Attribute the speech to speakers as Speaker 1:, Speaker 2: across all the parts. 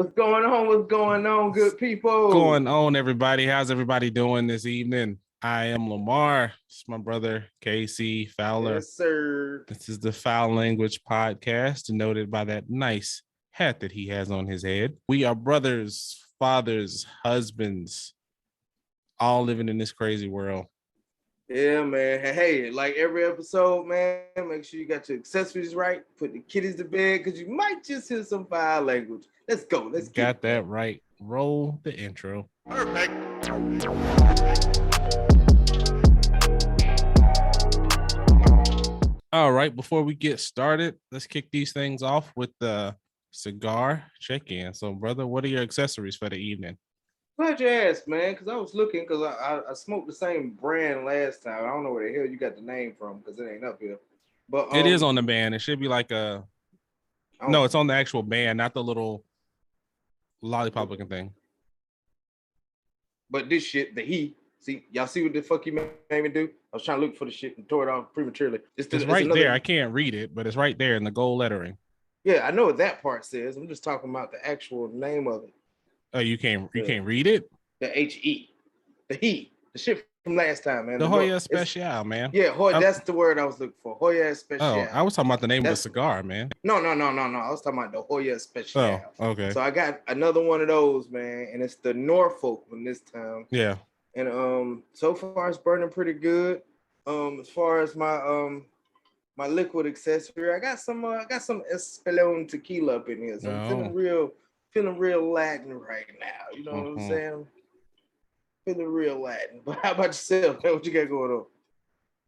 Speaker 1: What's going on? What's going on, good people?
Speaker 2: Going on, everybody? How's everybody doing this evening? I am Lamar. It's my brother, Casey Fowler.
Speaker 1: Yes, sir.
Speaker 2: This is the Fowl Language Podcast, denoted by that nice hat that he has on his head. We are brothers, fathers, husbands, all living in this crazy world.
Speaker 1: Yeah, man. Hey, like every episode, man, make sure you got your accessories right. Put the kiddies to bed because you might just hear some foul language. Let's go. Let's
Speaker 2: Got that right. Roll the intro.
Speaker 1: Perfect.
Speaker 2: All right, before we get started, let's kick these things off with the cigar check-in. So, brother, what are your accessories for the evening?
Speaker 1: Glad you asked, man, because I was looking because I smoked the same brand last time. I don't know where the hell you got the name from because it ain't up here. But
Speaker 2: it is on the band. It should be like a... No, it's on the actual band, not the little lollipop looking thing.
Speaker 1: But this shit, y'all see what the fuck you made me do? I was trying to look for the shit and tore it off prematurely.
Speaker 2: It's right there. I can't read it, but it's right there in the gold lettering.
Speaker 1: Yeah, I know what that part says. I'm just talking about the actual name of it.
Speaker 2: Oh, you can't read it?
Speaker 1: The HE. The shit from last time, man.
Speaker 2: The Hoya Special, man.
Speaker 1: Yeah, Hoya, that's the word I was looking for. Hoya Special.
Speaker 2: Oh, I was talking about the name of the cigar, man.
Speaker 1: No. I was talking about the Hoya Special.
Speaker 2: Oh, okay.
Speaker 1: So I got another one of those, man, and it's the Norfolk one this time.
Speaker 2: Yeah.
Speaker 1: And so far it's burning pretty good. As far as my my liquid accessory, I got some Espelon tequila up in here. So I'm feeling real Latin right now. You know what I'm saying? Feeling real Latin. But how about yourself, man? What you got going on?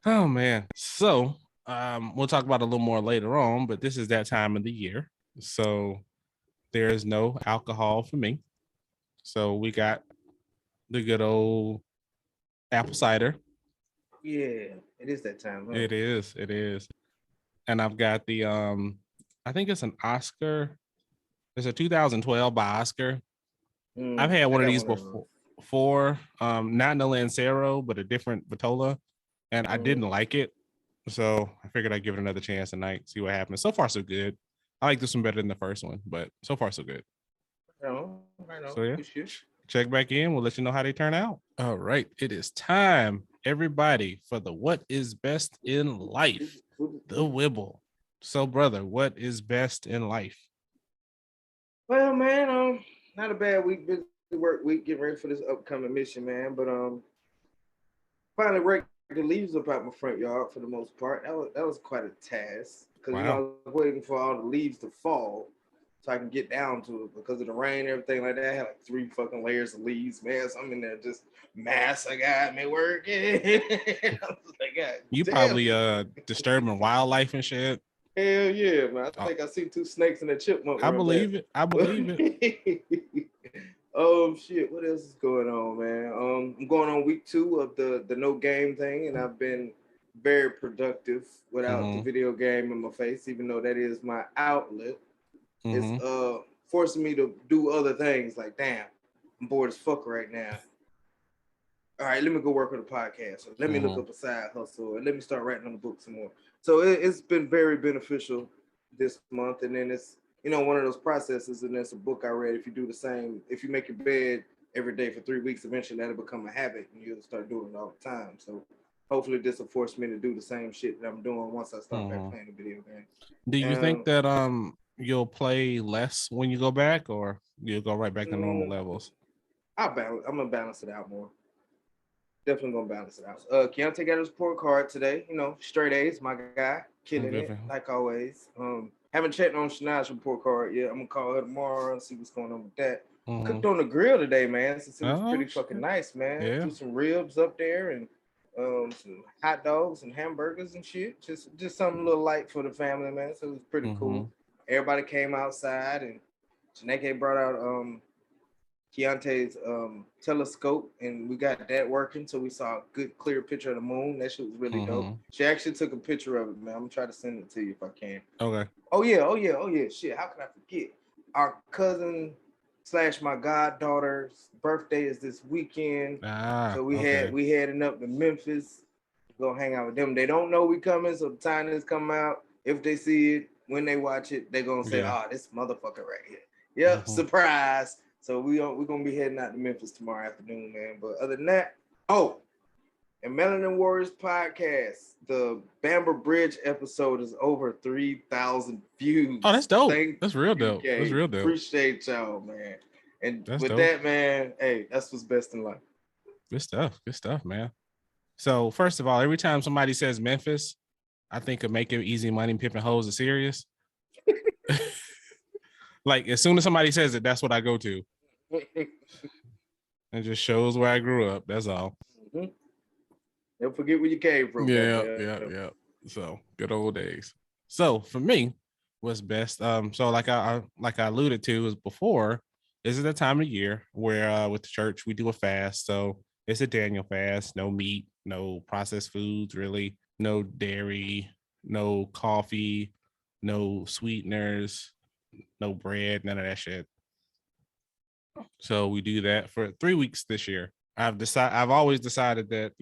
Speaker 2: Oh man. So we'll talk about it a little more later on, but this is that time of the year. So there is no alcohol for me. So we got the good old apple cider.
Speaker 1: Yeah, it is that time. Huh?
Speaker 2: It is. And I've got the I think it's an Oscar. It's a 2012 by Oscar. I've had one of these before. Not in the Lancero, but a different Vitola. And I didn't like it. So I figured I'd give it another chance tonight, see what happens. So far, so good. I like this one better than the first one, but so far, so good.
Speaker 1: I know.
Speaker 2: So yeah, check back in. We'll let you know how they turn out. All right. It is time, everybody, for the What is Best in Life, the Wibble. So, brother, what is best in life?
Speaker 1: Well, man, not a bad week, busy work week, getting ready for this upcoming mission, man. But finally raked the leaves up out my front yard for the most part. That was quite a task because I was waiting for all the leaves to fall so I can get down to it because of the rain and everything like that. I had like 3 fucking layers of leaves, man. So I'm in there just I got me working. I was like, God,
Speaker 2: you probably disturbing wildlife and shit.
Speaker 1: Hell yeah, man. I think I see 2 snakes and a chipmunk.
Speaker 2: I believe it.
Speaker 1: Oh shit, what else is going on, man? I'm going on week 2 of the no game thing, and I've been very productive without the video game in my face, even though that is my outlet. It's forcing me to do other things like, damn, I'm bored as fuck right now. All right, let me go work on the podcast. Or let me look up a side hustle, and let me start writing on the book some more. So it's been very beneficial this month. And then it's, one of those processes, and it's a book I read. If you do the same, if you make your bed every day for 3 weeks, eventually that'll become a habit, and you'll start doing it all the time. So hopefully this will force me to do the same shit that I'm doing once I start back playing the video game.
Speaker 2: Do you think that you'll play less when you go back, or you'll go right back to normal levels?
Speaker 1: I'm gonna balance it out more. Definitely gonna balance it out. Keontae got his report card today. Straight A's, my guy, killing it like always. Haven't checked on Shania's report card yet. I'm gonna call her tomorrow and see what's going on with that. Cooked on the grill today, man. Since it was pretty fucking nice, man.
Speaker 2: Yeah.
Speaker 1: Threw some ribs up there and some hot dogs and hamburgers and shit. Just something a little light for the family, man. So it was pretty cool. Everybody came outside, and Janeke brought out Keontae's telescope, and we got that working, so we saw a good clear picture of the moon. That shit was really dope. She actually took a picture of it, man. I'm gonna try to send it to you if I can.
Speaker 2: Okay.
Speaker 1: Oh yeah. Shit, how can I forget? Our cousin / my goddaughter's birthday is this weekend. So we heading up to Memphis. Go hang out with them. They don't know we coming, so the time this come out, if they see it, when they watch it, they gonna say, this motherfucker right here. Yep, surprise. So we're gonna be heading out to Memphis tomorrow afternoon, man. But other than that, and Melanin Warriors podcast, the Bamber Bridge episode is over 3,000 views.
Speaker 2: Oh, that's dope. That's real dope. That's real dope.
Speaker 1: Appreciate y'all, man. And
Speaker 2: that's
Speaker 1: with dope. That, man, hey, that's what's best in life.
Speaker 2: Good stuff, man. So first of all, every time somebody says Memphis, I think of Make It Easy Money, Pimpin' Hoes is serious. Like as soon as somebody says it, that's what I go to. It just shows where I grew up. That's all.
Speaker 1: Mm-hmm. Don't forget where you came from.
Speaker 2: Yeah. So good old days. So for me, what's best? So like I alluded to is before, this is the time of year where with the church we do a fast. So it's a Daniel fast, no meat, no processed foods, really, no dairy, no coffee, no sweeteners, no bread, none of that shit. So we do that for 3 weeks this year. I've always decided that,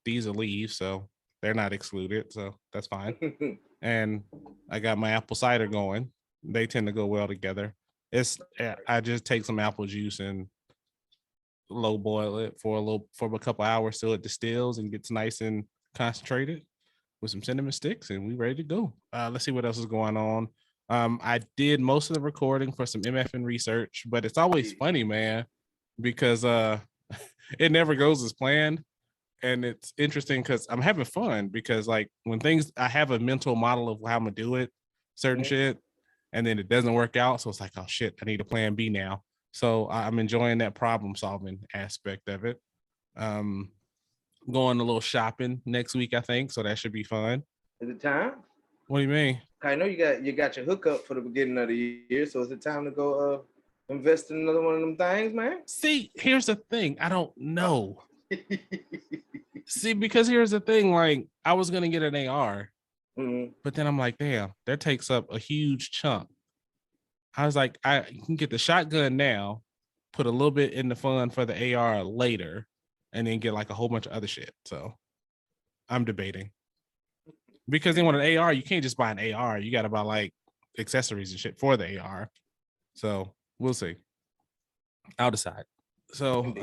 Speaker 2: these will leave, so they're not excluded, so that's fine. And I got my apple cider going. They tend to go well together. I just take some apple juice and low boil it for a couple hours so it distills and gets nice and concentrated with some cinnamon sticks, and we ready to go. Let's see what else is going on. I did most of the recording for some MFN research, but it's always funny, man, because it never goes as planned. And it's interesting because I'm having fun because like when I have a mental model of how I'm gonna do it, certain shit, and then it doesn't work out. So it's like, oh shit, I need a plan B now. So I'm enjoying that problem solving aspect of it. Going a little shopping next week, I think. So that should be fun.
Speaker 1: Is it time?
Speaker 2: What do you mean?
Speaker 1: I know you got your hookup for the beginning of the year. So is it time to go invest in another one of them things, man?
Speaker 2: See, here's the thing. I don't know. See, because here's the thing, like I was gonna get an AR, but then I'm like, damn, that takes up a huge chunk. I was like, I can get the shotgun now, put a little bit in the fund for the AR later, and then get like a whole bunch of other shit. So I'm debating. Because then with an AR, you can't just buy an AR. You got to buy like accessories and shit for the AR. So we'll see. I'll decide. So,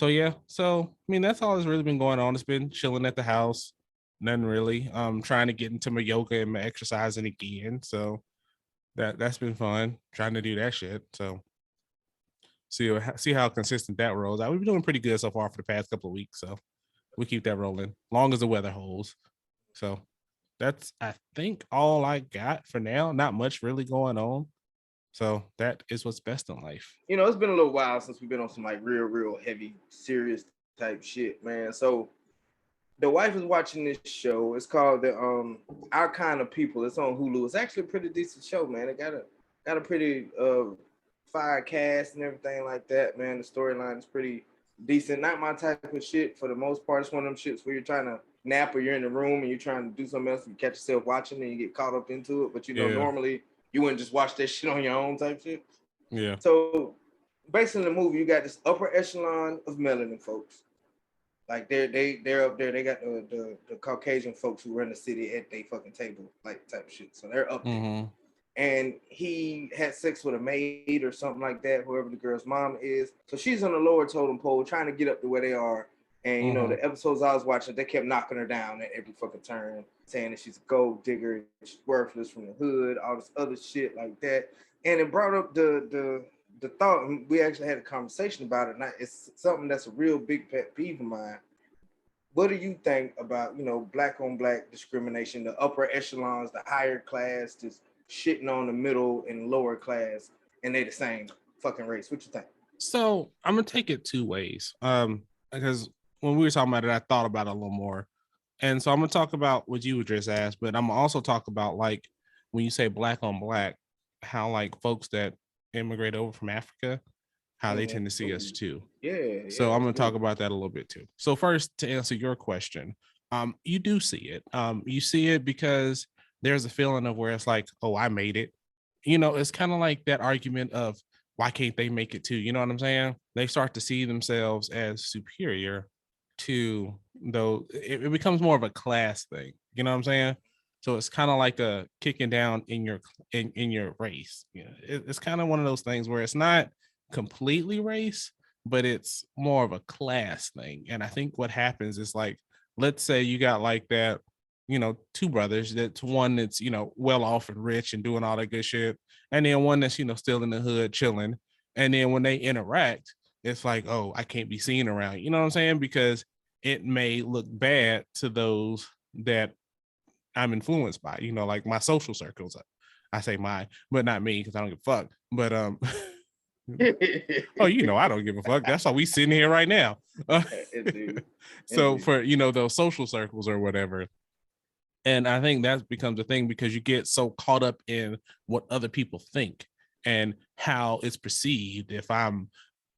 Speaker 2: yeah. So, I mean, that's all that's really been going on. It's been chilling at the house. Nothing really. Trying to get into my yoga and my exercising again. So that's been fun. Trying to do that shit. So see how consistent that rolls out. We've been doing pretty good so far for the past couple of weeks. So we keep that rolling. Long as the weather holds. So that's, I think, all I got for now. Not much really going on. So that is what's best in life.
Speaker 1: It's been a little while since we've been on some like real heavy, serious type shit, man. So the wife is watching this show. It's called Our Kind of People. It's on Hulu. It's actually a pretty decent show, man. It got a pretty fire cast and everything like that, man. The storyline is pretty decent. Not my type of shit for the most part. It's one of them shits where you're trying to nap or you're in the room and you're trying to do something else and you catch yourself watching and you get caught up into it. But normally you wouldn't just watch that shit on your own type shit.
Speaker 2: Yeah.
Speaker 1: So basically in the movie, you got this upper echelon of melanin folks. Like they're up there. They got the Caucasian folks who run the city at their fucking table, like type of shit. So they're up there. And he had sex with a maid or something like that, whoever the girl's mom is. So she's on the lower totem pole trying to get up to where they are. And, the episodes I was watching, they kept knocking her down at every fucking turn, saying that she's a gold digger, she's worthless from the hood, all this other shit like that. And it brought up the thought, and we actually had a conversation about it. And it's something that's a real big pet peeve of mine. What do you think about, black on black discrimination, the upper echelons, the higher class, just shitting on the middle and lower class, and they the same fucking race? What you think?
Speaker 2: So I'm gonna take it two ways. Because when we were talking about it, I thought about it a little more. And so I'm gonna talk about what you just asked, but I'm gonna also talk about like when you say black on black, how like folks that immigrate over from Africa, how they tend to see us too.
Speaker 1: Yeah.
Speaker 2: So I'm gonna talk about that a little bit too. So first, to answer your question, you do see it. You see it because there's a feeling of where it's like, oh, I made it. It's kind of like that argument of why can't they make it too? You know what I'm saying? They start to see themselves as superior to, though it becomes more of a class thing. You know what I'm saying? So it's kind of like a kicking down in your race. You know, it's kind of one of those things where it's not completely race, but it's more of a class thing. And I think what happens is, like, let's say you got like that, two brothers. That's one that's, well off and rich and doing all that good shit, and then one that's, still in the hood chilling. And then when they interact, it's like, oh, I can't be seen around. You know what I'm saying? Because it may look bad to those that I'm influenced by, like my social circles. I say mine, but not me, because I don't give a fuck. But oh, I don't give a fuck. That's why we sitting here right now. So for those social circles or whatever. And I think that becomes a thing because you get so caught up in what other people think and how it's perceived if I'm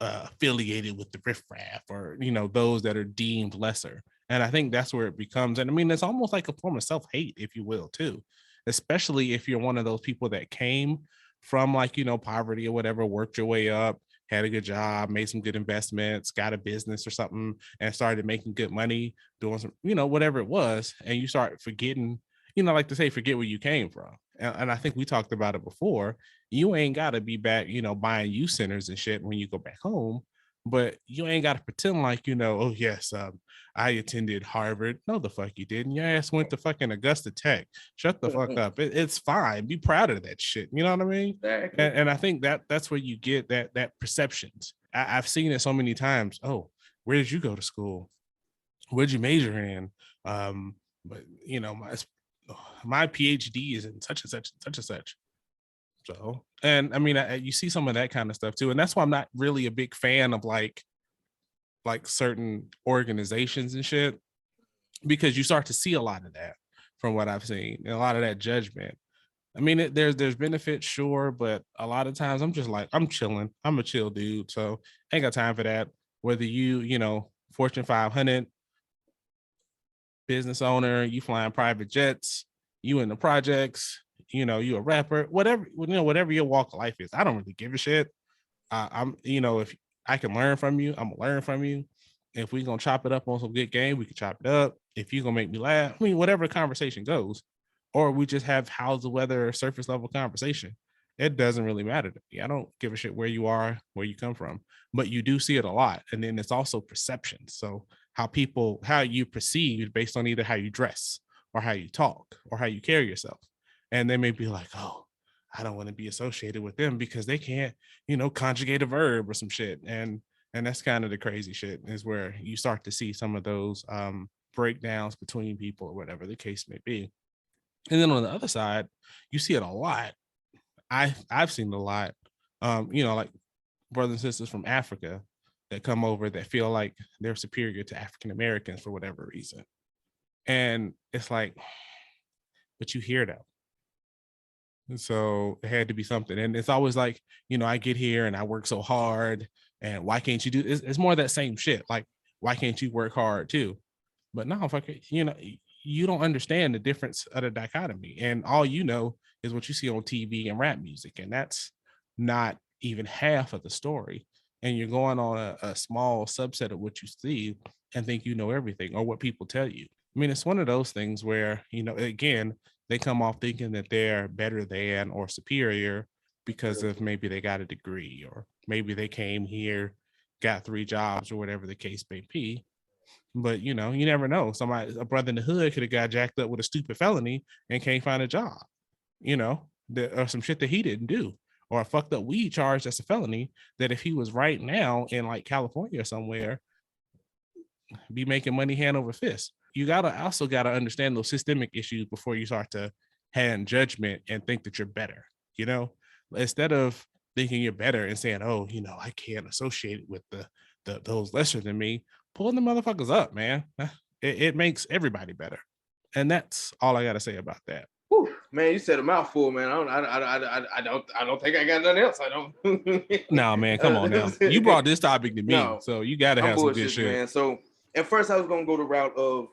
Speaker 2: affiliated with the riffraff or, those that are deemed lesser. And I think that's where it becomes. And I mean, it's almost like a form of self-hate, if you will, too, especially if you're one of those people that came from like, poverty or whatever, worked your way up, had a good job, made some good investments, got a business or something, and started making good money, doing some, whatever it was. And you start forgetting, like to say, forget where you came from. And I think we talked about it before. You ain't got to be back, buying youth centers and shit when you go back home, but you ain't got to pretend like, oh, yes, I attended Harvard. No, the fuck you didn't. Your ass went to fucking Augusta Tech. Shut the fuck up. It's fine. Be proud of that shit. You know what I mean? Exactly. And I think that's where you get that perceptions. I've seen it so many times. Oh, where did you go to school? Where'd you major in? But my PhD is in such and such and such and such. So, and I mean, you see some of that kind of stuff too. And that's why I'm not really a big fan of like certain organizations and shit, because you start to see a lot of that from what I've seen, and a lot of that judgment. I mean, there's benefits, sure, but a lot of times I'm just like, I'm chilling. I'm a chill dude, so I ain't got time for that. Whether you, Fortune 500 business owner, you flying private jets, you in the projects, you a rapper, whatever, whatever your walk of life is, I don't really give a shit. I'm, if I can learn from you, I'm gonna learn from you. If we gonna chop it up on some good game, we can chop it up. If you gonna make me laugh, I mean, whatever the conversation goes, or we just have how's the weather, surface level conversation. It doesn't really matter to me. I don't give a shit where you are, where you come from, but you do see it a lot. And then it's also perception. So how you perceive based on either how you dress or how you talk or how you carry yourself. And they may be like, oh, I don't want to be associated with them because they can't, conjugate a verb or some shit. And that's kind of the crazy shit, is where you start to see some of those breakdowns between people or whatever the case may be. And then on the other side, you see it a lot. I've seen it a lot. Like brothers and sisters from Africa that come over that feel like they're superior to African Americans for whatever reason. And it's like, but you hear that. So it had to be something. And it's always like, I get here and I work so hard, and why can't you do this? It's more of that same shit. Like, why can't you work hard too? But no, fuck it, you don't understand the difference of the dichotomy. And all you know is what you see on TV and rap music. And that's not even half of the story. And you're going on a small subset of what you see and think you know everything, or what people tell you. I mean, it's one of those things where, again, they come off thinking that they're better than or superior because of maybe they got a degree, or maybe they came here, got 3 jobs, or whatever the case may be. But, you never know. A brother in the hood could have got jacked up with a stupid felony and can't find a job, or some shit that he didn't do, or a fucked up weed charge that's a felony that if he was right now in like California or somewhere, be making money hand over fist. You also gotta understand those systemic issues before you start to hand judgment and think that you're better. Instead of thinking you're better and saying, oh, I can't associate with those lesser than me, pulling the motherfuckers up, man. It makes everybody better. And that's all I gotta say about that.
Speaker 1: Whew, man, you said a mouthful, man. I don't think I got nothing else. I don't.
Speaker 2: No, man, come on now. You brought this topic to me, so you gotta have some good shit, man.
Speaker 1: So at first I was gonna go the route of,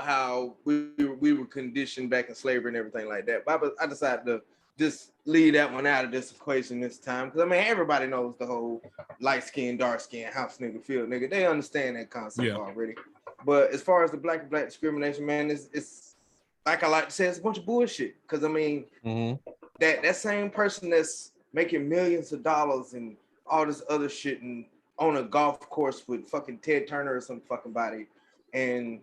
Speaker 1: how we were conditioned back in slavery and everything like that. But I decided to just leave that one out of this equation this time, because I mean, everybody knows the whole light skin, dark skin, house nigga, field nigga. They understand that concept already. But as far as the black and black discrimination, man, it's like I like to say, it's a bunch of bullshit. Because I mean, that same person that's making millions of dollars and all this other shit and on a golf course with fucking Ted Turner or some fucking body and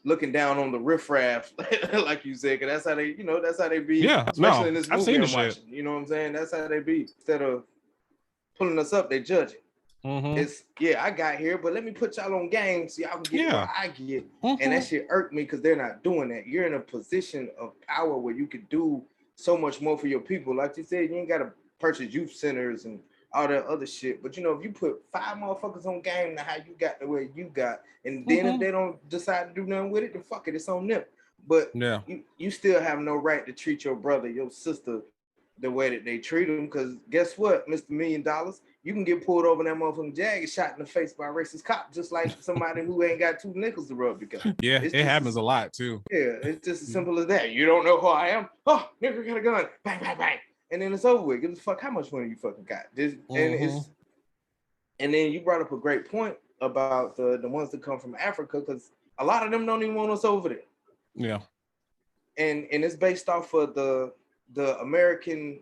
Speaker 1: looking down on the riffraff, like you said, because that's how they, that's how they be.
Speaker 2: Yeah,
Speaker 1: especially in this movie I'm watching. You know what I'm saying? That's how they be. Instead of pulling us up, they judge it. It's I got here, but let me put y'all on game so y'all can get what I get. And that shit irked me because they're not doing that. You're in a position of power where you could do so much more for your people. Like you said, you ain't gotta purchase youth centers and all that other shit. But if you put 5 motherfuckers on game to how you got the way you got, and then if they don't decide to do nothing with it, then fuck it, it's on them. But you still have no right to treat your brother, your sister, the way that they treat them, because guess what, Mr. $1 Million, you can get pulled over in that motherfucking Jag and shot in the face by a racist cop, just like somebody who ain't got 2 nickels to rub together.
Speaker 2: It happens a lot too.
Speaker 1: Yeah, it's just as simple as that. You don't know who I am? Oh, nigga got a gun. Bang, bang, bang. And then it's over with. Give a fuck how much money you fucking got. And then you brought up a great point about the ones that come from Africa, because a lot of them don't even want us over there.
Speaker 2: Yeah.
Speaker 1: And it's based off of the American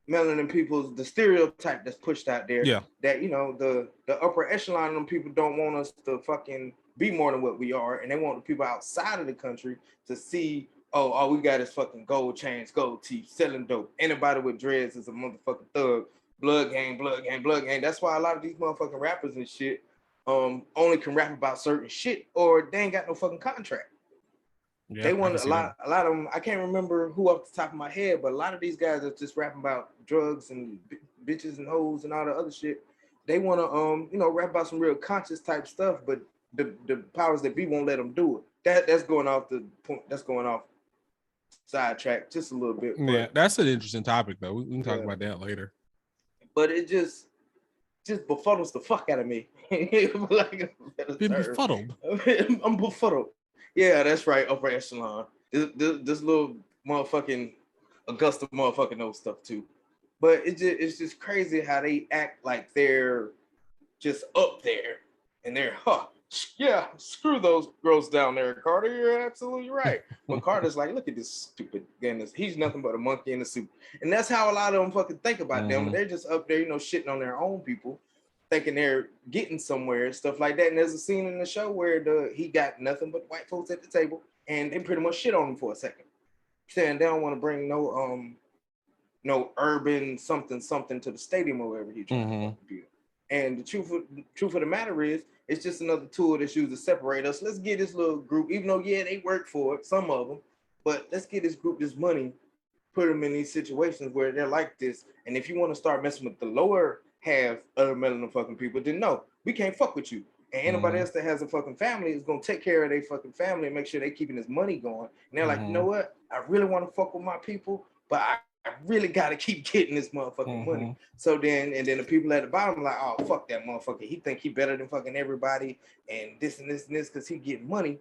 Speaker 1: melanin people's, the stereotype that's pushed out there.
Speaker 2: Yeah.
Speaker 1: That, the upper echelon of them people don't want us to fucking be more than what we are. And they want the people outside of the country to see, oh, all we got is fucking gold chains, gold teeth, selling dope. Anybody with dreads is a motherfucking thug. Blood gang, blood gang, blood gang. That's why a lot of these motherfucking rappers and shit only can rap about certain shit, or they ain't got no fucking contract. Yeah, they want a lot of them. I can't remember who off the top of my head, but a lot of these guys are just rapping about drugs and bitches and hoes and all the other shit. They want to rap about some real conscious type stuff, but the powers that be won't let them do it. That's going off the point. That's going off sidetrack just a little bit.
Speaker 2: Yeah, that's an interesting topic though. We can talk about that later.
Speaker 1: But it just befuddles the fuck out of me. Like,
Speaker 2: been befuddled.
Speaker 1: I'm befuddled. Yeah, that's right. Upper echelon. This little motherfucking Augusta motherfucking knows stuff too. But it's just crazy how they act like they're just up there and they're screw those girls down there, Carter. You're absolutely right. But Carter's like, look at this stupid goodness. He's nothing but a monkey in a suit. And that's how a lot of them fucking think about them. They're just up there, shitting on their own people, thinking they're getting somewhere and stuff like that. And there's a scene in the show where he got nothing but white folks at the table, and they pretty much shit on him for a second, saying they don't want to bring no urban something to the stadium or wherever he's trying to build. And the truth of the matter is, it's just another tool that's used to separate us. Let's get this little group, even though they work for it, some of them, but let's get this group this money, put them in these situations where they're like this. And if you want to start messing with the lower half of the melanin fucking people, then no, we can't fuck with you. And anybody else that has a fucking family is gonna take care of their fucking family and make sure they keeping this money going. And they're like, you know what? I really want to fuck with my people, but I really gotta keep getting this motherfucking money. So then the people at the bottom are like, oh, fuck that motherfucker. He think he better than fucking everybody and this and this and this because he getting money.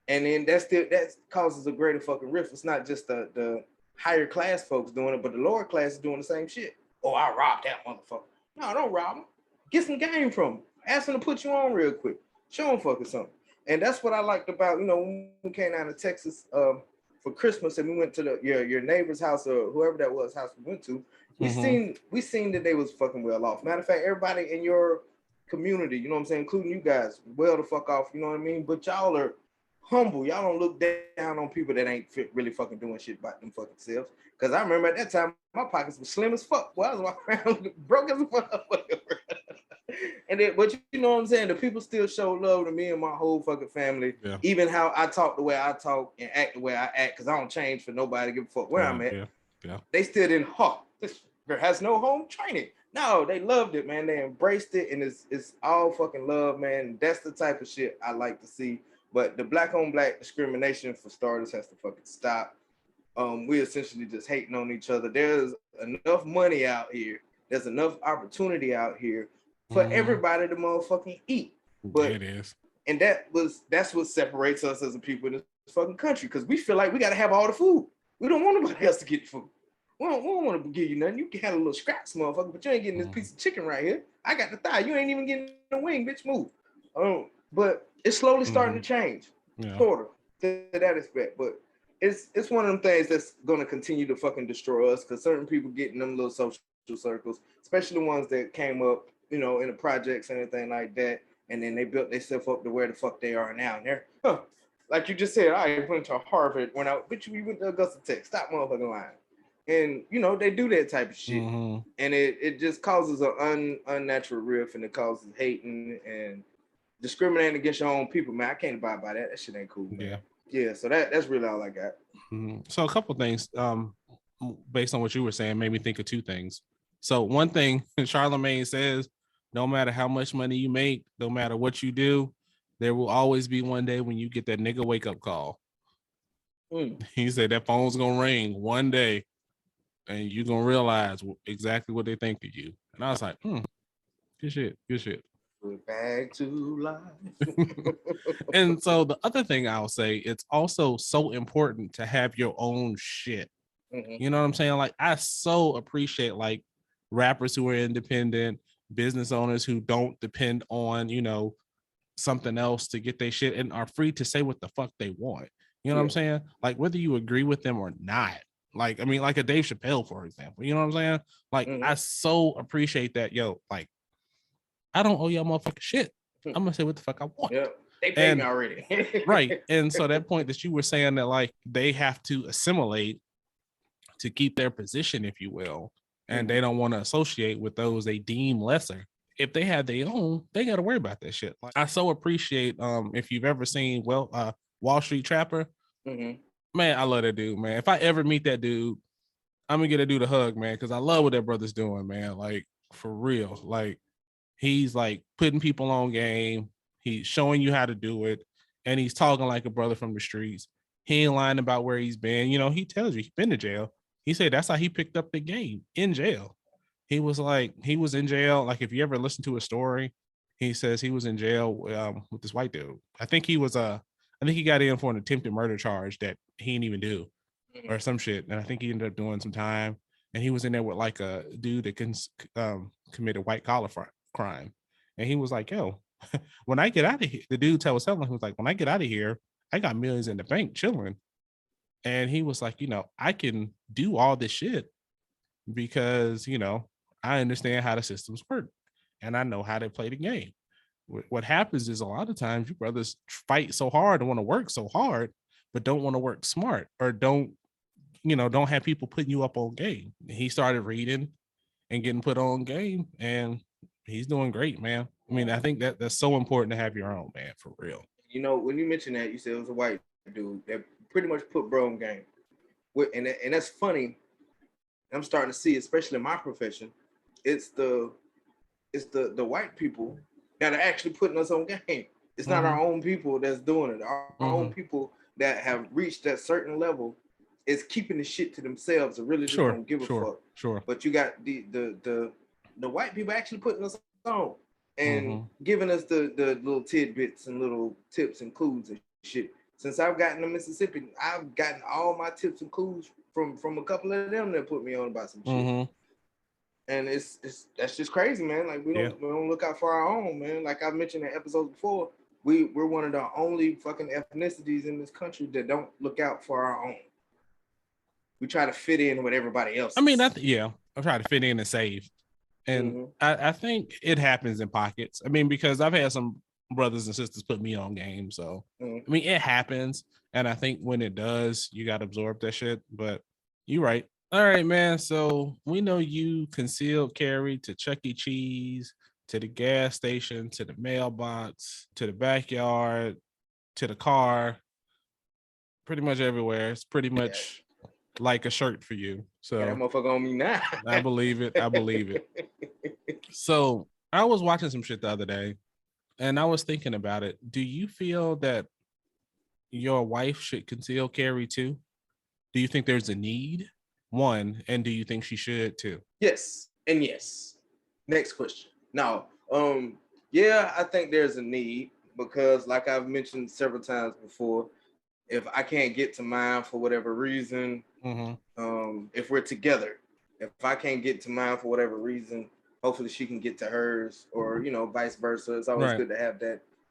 Speaker 1: And then that causes a greater fucking rift. It's not just the higher class folks doing it, but the lower class is doing the same shit. Oh, I robbed that motherfucker. No, don't rob him. Get some game from him. Ask him to put you on real quick. Show him fucking something. And that's what I liked about, when we came down to Texas for Christmas and we went to your neighbor's house or whoever that was house we went to. We seen that they was fucking well off. Matter of fact, everybody in your community, you know what I'm saying, including you guys, well the fuck off, you know what I mean? But y'all are humble. Y'all don't look down on people that ain't really fucking doing shit about them fucking selves. Because I remember at that time, my pockets were slim as fuck. Well, I was walking around broke as a fuck. And then, but you know what I'm saying? The people still show love to me and my whole fucking family. Yeah. Even how I talk the way I talk and act the way I act, because I don't change for nobody to give a fuck where I'm at. Yeah. They still didn't, this girl has no home training. No, they loved it, man. They embraced it, and it's all fucking love, man. That's the type of shit I like to see. But the black on black discrimination, for starters, has to fucking stop. We essentially just hating on each other. There's enough money out here. There's enough opportunity out here for everybody to motherfucking eat. But
Speaker 2: it is.
Speaker 1: And that's what separates us as a people in this fucking country, because we feel like we gotta have all the food. We don't want nobody else to get the food. We don't want to give you nothing. You can have a little scraps, motherfucker, but you ain't getting this piece of chicken right here. I got the thigh. You ain't even getting the wing, bitch. Move. But it's slowly starting to change, sort of, to that aspect. But it's one of them things that's gonna continue to fucking destroy us because certain people get in them little social circles, especially the ones that came up, you know, in the projects and anything like that, and then they built themselves up to where the fuck they are now. And they're like you just said, I went to Harvard, went out, bitch, we went to Augusta Tech. Stop motherfucking lying. And you know, they do that type of shit. And it just causes an unnatural rift, and it causes hating and discriminating against your own people, man. I can't abide by that. That shit ain't cool, man. Yeah, so that's really all I got.
Speaker 2: So a couple things, based on what you were saying, made me think of two things. So one thing Charlemagne says, no matter how much money you make, no matter what you do, there will always be one day when you get that nigga wake up call. He said that phone's gonna ring one day and you're gonna realize exactly what they think of you. And I was like, good shit.
Speaker 1: We're back to life.
Speaker 2: And so the other thing I'll say, it's also so important to have your own shit. You know what I'm saying? Like, I so appreciate like rappers who are independent, business owners who don't depend on, you know, something else to get their shit and are free to say what the fuck they want. You know what I'm saying? Like, whether you agree with them or not. Like, I mean, like a Dave Chappelle, for example. You know what I'm saying? Like, I so appreciate that. Yo, like, I don't owe y'all motherfucking shit. I'm gonna say what the fuck I want.
Speaker 1: Yeah, they paid me already.
Speaker 2: Right. And so that point that you were saying that like they have to assimilate to keep their position, if you will, and they don't want to associate with those they deem lesser. If they have their own, they got to worry about that shit. Like, I so appreciate if you've ever seen Wall Street Trapper, man, I love that dude, man. If I ever meet that dude, I'm gonna get a dude a hug, man, because I love what that brother's doing, man. Like, for real. Like, he's like putting people on game. He's showing you how to do it. And he's talking like a brother from the streets. He ain't lying about where he's been. You know, he tells you he's been to jail. He said that's how he picked up the game, in jail. He was in jail. Like, if you ever listen to a story, he says he was in jail with this white dude. I think he got in for an attempted murder charge that he didn't even do or some shit. And I think he ended up doing some time. And he was in there with like a dude that committed white collar crime. And he was like, yo, when I get out of here, the dude was telling him, he was like, when I get out of here, I got millions in the bank chilling. And he was like, you know, I can do all this shit because, you know, I understand how the systems work and I know how to play the game. What happens is a lot of times you brothers fight so hard and want to work so hard, but don't want to work smart or don't have people putting you up on game. He started reading and getting put on game and he's doing great, man. I mean, I think that's so important to have your own, man, for real.
Speaker 1: You know, when you mentioned that, you said it was a white dude that pretty much put bro on game. And that's funny. I'm starting to see, especially in my profession, it's the white people that are actually putting us on game. It's not our own people that's doing it. Our own people that have reached that certain level is keeping the shit to themselves and really just don't give a fuck.
Speaker 2: Sure.
Speaker 1: But you got the white people actually putting us on and giving us the little tidbits and little tips and clues and shit. Since I've gotten to Mississippi, I've gotten all my tips and clues from a couple of them that put me on about some shit. And that's just crazy, man. Like we don't look out for our own, man. Like I mentioned in episodes before, we're one of the only fucking ethnicities in this country that don't look out for our own. We try to fit in with everybody else.
Speaker 2: I mean, I'm trying to fit in and save. And I think it happens in pockets. I mean, because I've had some brothers and sisters put me on game. So, I mean, it happens. And I think when it does, you got to absorb that shit. But you're right. All right, man. So we know you concealed carry to Chuck E. Cheese, to the gas station, to the mailbox, to the backyard, to the car, pretty much everywhere. It's pretty much like a shirt for you. So
Speaker 1: that motherfucker on me now.
Speaker 2: I believe it. So I was watching some shit the other day and I was thinking about it. Do you feel that your wife should conceal carry too? Do you think there's a need? One, and do you think she should too?
Speaker 1: Yes, and yes. Next question. Now, I think there's a need because, like I've mentioned several times before, if I can't get to mine for whatever reason, if we're together, if I can't get to mine for whatever reason, hopefully she can get to hers, or vice versa. It's always good to have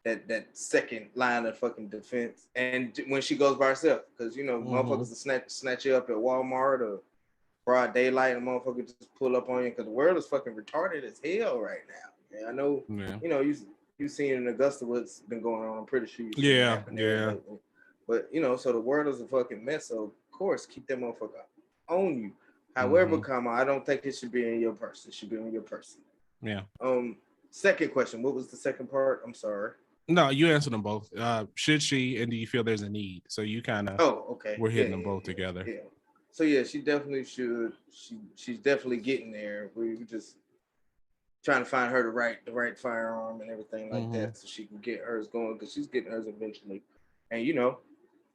Speaker 1: that second line of fucking defense. And when she goes by herself, because motherfuckers will snatch you up at Walmart or broad daylight, and motherfuckers just pull up on you because the world is fucking retarded as hell right now. Yeah, I know. Yeah. You've seen in Augusta what's been going on. I'm pretty sure you've seen it happen there lately. But so the world is a fucking mess. So of course, keep that motherfucker on you. However, I don't think it should be in your person. It should be in your person.
Speaker 2: Yeah.
Speaker 1: Second question. What was the second part? I'm sorry.
Speaker 2: No, you answered them both. Should she, and do you feel there's a need? So you kind of.
Speaker 1: Oh, okay.
Speaker 2: We're hitting them both together.
Speaker 1: Yeah. So yeah, she definitely should. She's definitely getting there. We're just trying to find her the right firearm and everything like that, so she can get hers going, because she's getting hers eventually. And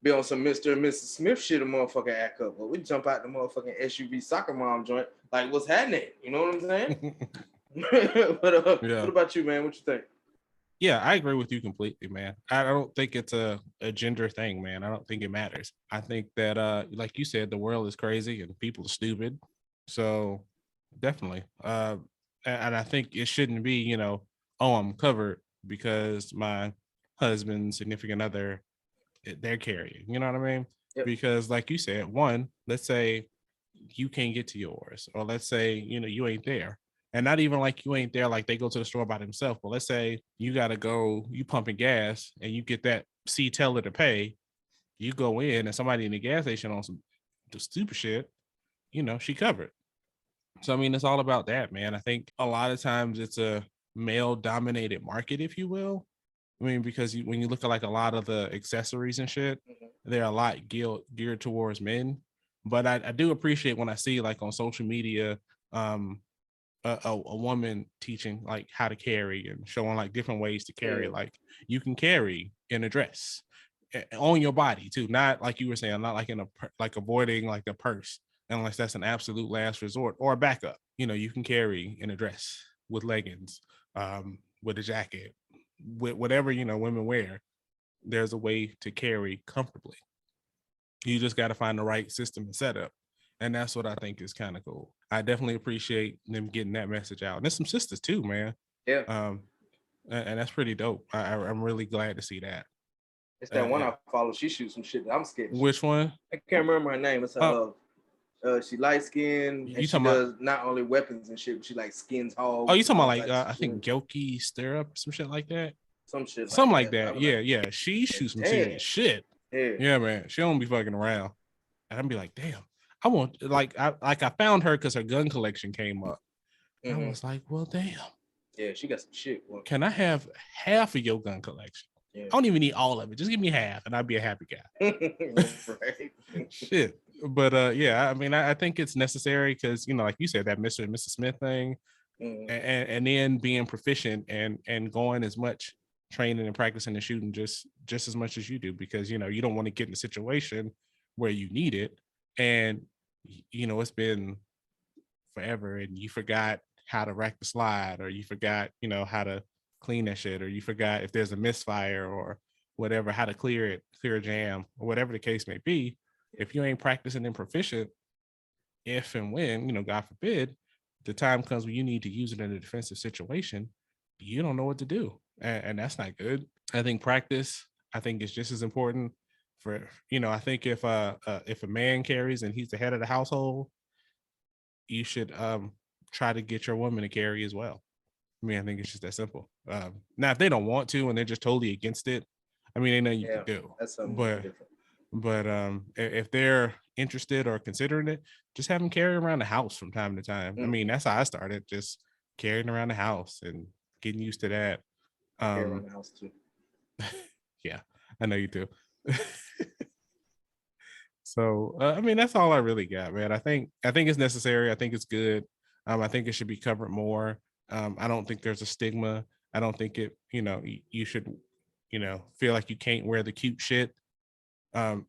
Speaker 1: be on some Mr. and Mrs. Smith shit, a motherfucker act up. But we jump out the motherfucking SUV soccer mom joint, like, what's happening? You know what I'm saying? But what about you, man? What you think?
Speaker 2: Yeah, I agree with you completely, man. I don't think it's a gender thing, man. I don't think it matters. I think that, like you said, the world is crazy and people are stupid. So definitely. And I think it shouldn't be, I'm covered because my husband, significant other, they're carrying. You know what I mean? Yep. Because like you said, one, let's say you can't get to yours, or let's say, you ain't there. And not even like you ain't there, like they go to the store by themselves. But let's say you got to go, you pumping gas and you get that teller to pay. You go in and somebody in the gas station on some stupid shit, she covered. So, I mean, it's all about that, man. I think a lot of times it's a male dominated market, if you will. I mean, because when you look at like a lot of the accessories and shit, they're a lot geared towards men. But I do appreciate when I see like on social media, a woman teaching like how to carry and showing like different ways to carry. Like you can carry in a dress on your body too, not like you were saying, not like in like avoiding like a purse unless that's an absolute last resort, or a backup. You can carry in a dress with leggings, with a jacket, with whatever women wear. There's a way to carry comfortably. You just got to find the right system and setup. And that's what I think is kind of cool. I definitely appreciate them getting that message out. And there's some sisters too, man.
Speaker 1: Yeah.
Speaker 2: And that's pretty dope. I'm really glad to see that.
Speaker 1: It's that one I follow. She shoots some shit that I'm scared.
Speaker 2: Which one?
Speaker 1: I can't remember her name. It's her she light skinned, and she does not only weapons and shit, but she like skins hogs.
Speaker 2: Oh, you talking about like I think Gyoki Stirrup, some shit like that?
Speaker 1: Something
Speaker 2: like that. Yeah. She shoots some serious shit. Yeah, man. She don't be fucking around. And I'd be like, damn. I want I found her because her gun collection came up. I was like, well, damn.
Speaker 1: Yeah, she got some shit.
Speaker 2: Can I have half of your gun collection? Yeah. I don't even need all of it. Just give me half, and I'd be a happy guy.
Speaker 1: Right.
Speaker 2: Shit. But yeah, I mean, I think it's necessary because like you said, that Mr. and Mrs. Smith thing, and then being proficient and going as much training and practicing and shooting just as much as you do, because you don't want to get in a situation where you need it. And it's been forever and you forgot how to rack the slide, or you forgot how to clean that shit, or you forgot if there's a misfire or whatever, how to clear a jam, or whatever the case may be. If you ain't practicing and proficient, if and when God forbid the time comes when you need to use it in a defensive situation, you don't know what to do, and that's not good. I think practice is just as important. For I think if a man carries and he's the head of the household, you should try to get your woman to carry as well. I mean, I think it's just that simple. Now, if they don't want to and they're just totally against it, I mean, ain't nothing you can do.
Speaker 1: That's something different.
Speaker 2: But if they're interested or considering it, just have them carry around the house from time to time. I mean, that's how I started, just carrying around the house and getting used to that.
Speaker 1: Carry around the house too.
Speaker 2: Yeah, I know you do. So I mean, that's all I really got, man. I think it's necessary. I think it's good. I think it should be covered more. I don't think there's a stigma. I don't think it, you should, feel like you can't wear the cute shit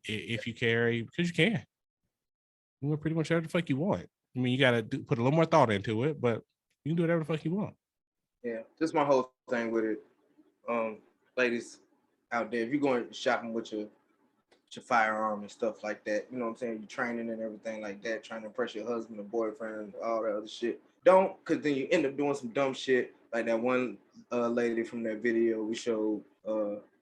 Speaker 2: if you carry, because you can. You wear pretty much whatever the fuck you want. I mean, you gotta put a little more thought into it, but you can do whatever the fuck you want.
Speaker 1: Yeah, just my whole thing with it. Ladies out there, if you're going shopping with your firearm and stuff like that, you know what I'm saying? You're training and everything like that, trying to impress your husband or boyfriend, all that other shit. Don't, because then you end up doing some dumb shit like that one lady from that video we showed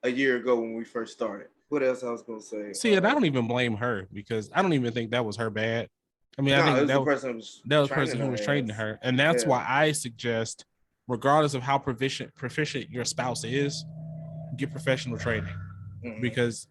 Speaker 1: a year ago when we first started. What else I was gonna say?
Speaker 2: See, and I don't even blame her because I don't even think that was her bad. I mean, I
Speaker 1: No, it
Speaker 2: think
Speaker 1: was the person
Speaker 2: that was the person who was training her, and that's why I suggest, regardless of how proficient your spouse is, get professional training. Because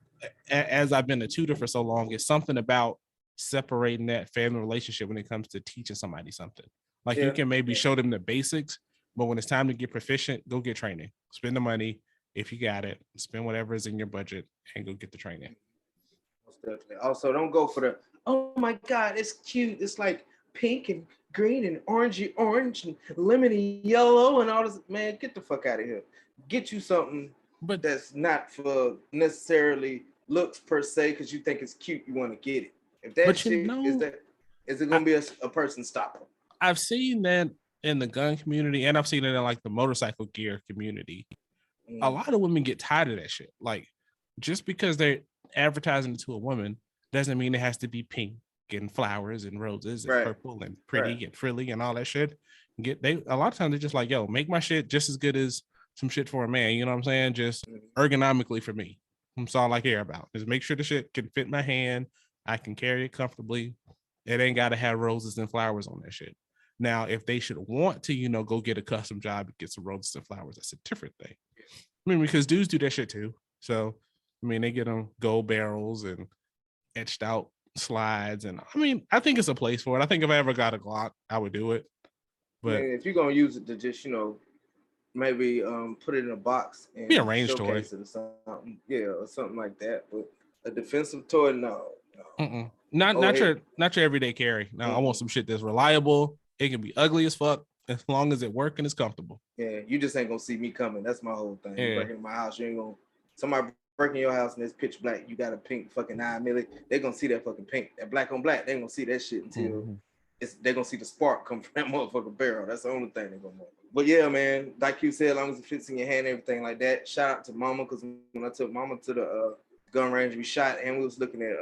Speaker 2: as I've been a tutor for so long, it's something about separating that family relationship when it comes to teaching somebody something. Like you can maybe show them the basics, but when it's time to get proficient, go get training. Spend the money if you got it. Spend whatever is in your budget and go get the training.
Speaker 1: Most definitely. Also, don't go for the, oh my God, it's cute. It's like pink and green and orangey orange and lemony yellow and all this. Man, get the fuck out of here. Get you something but that's not for necessarily looks per se because you think it's cute, you want to get it. If that shit is it gonna be a person stopper?
Speaker 2: I've seen that in the gun community, and I've seen it in like the motorcycle gear community. A lot of women get tired of that shit. Like, just because they're advertising it to a woman doesn't mean it has to be pink and flowers and roses and purple and pretty and frilly and all that shit. A lot of times they're just like, yo, make my shit just as good as some shit for a man, you know what I'm saying? Just ergonomically for me. That's all I care about. Just make sure the shit can fit my hand. I can carry it comfortably. It ain't got to have roses and flowers on that shit. Now, if they should want to, go get a custom job and get some roses and flowers, that's a different thing. I mean, because dudes do that shit too. So, I mean, they get them gold barrels and etched out slides. And I mean, I think it's a place for it. I think if I ever got a Glock, I would do it. But
Speaker 1: if you're going to use it to just, maybe put it in a box and
Speaker 2: be a range toy.
Speaker 1: It or something. Yeah, or something like that. But a defensive toy, no.
Speaker 2: Not your everyday carry. No, I want some shit that's reliable. It can be ugly as fuck as long as it works and it's comfortable.
Speaker 1: Yeah, you just ain't gonna see me coming. That's my whole thing. You break into my house, you ain't gonna somebody breaking your house and it's pitch black. You got a pink fucking 9 milli. They're gonna see that fucking pink. That black on black, they ain't gonna see that shit until they're gonna see the spark come from that motherfucking barrel. That's the only thing they're gonna know. But yeah, man, like you said, as long as it fits in your hand, everything like that. Shout out to Mama, because when I took Mama to the gun range, we shot and we was looking at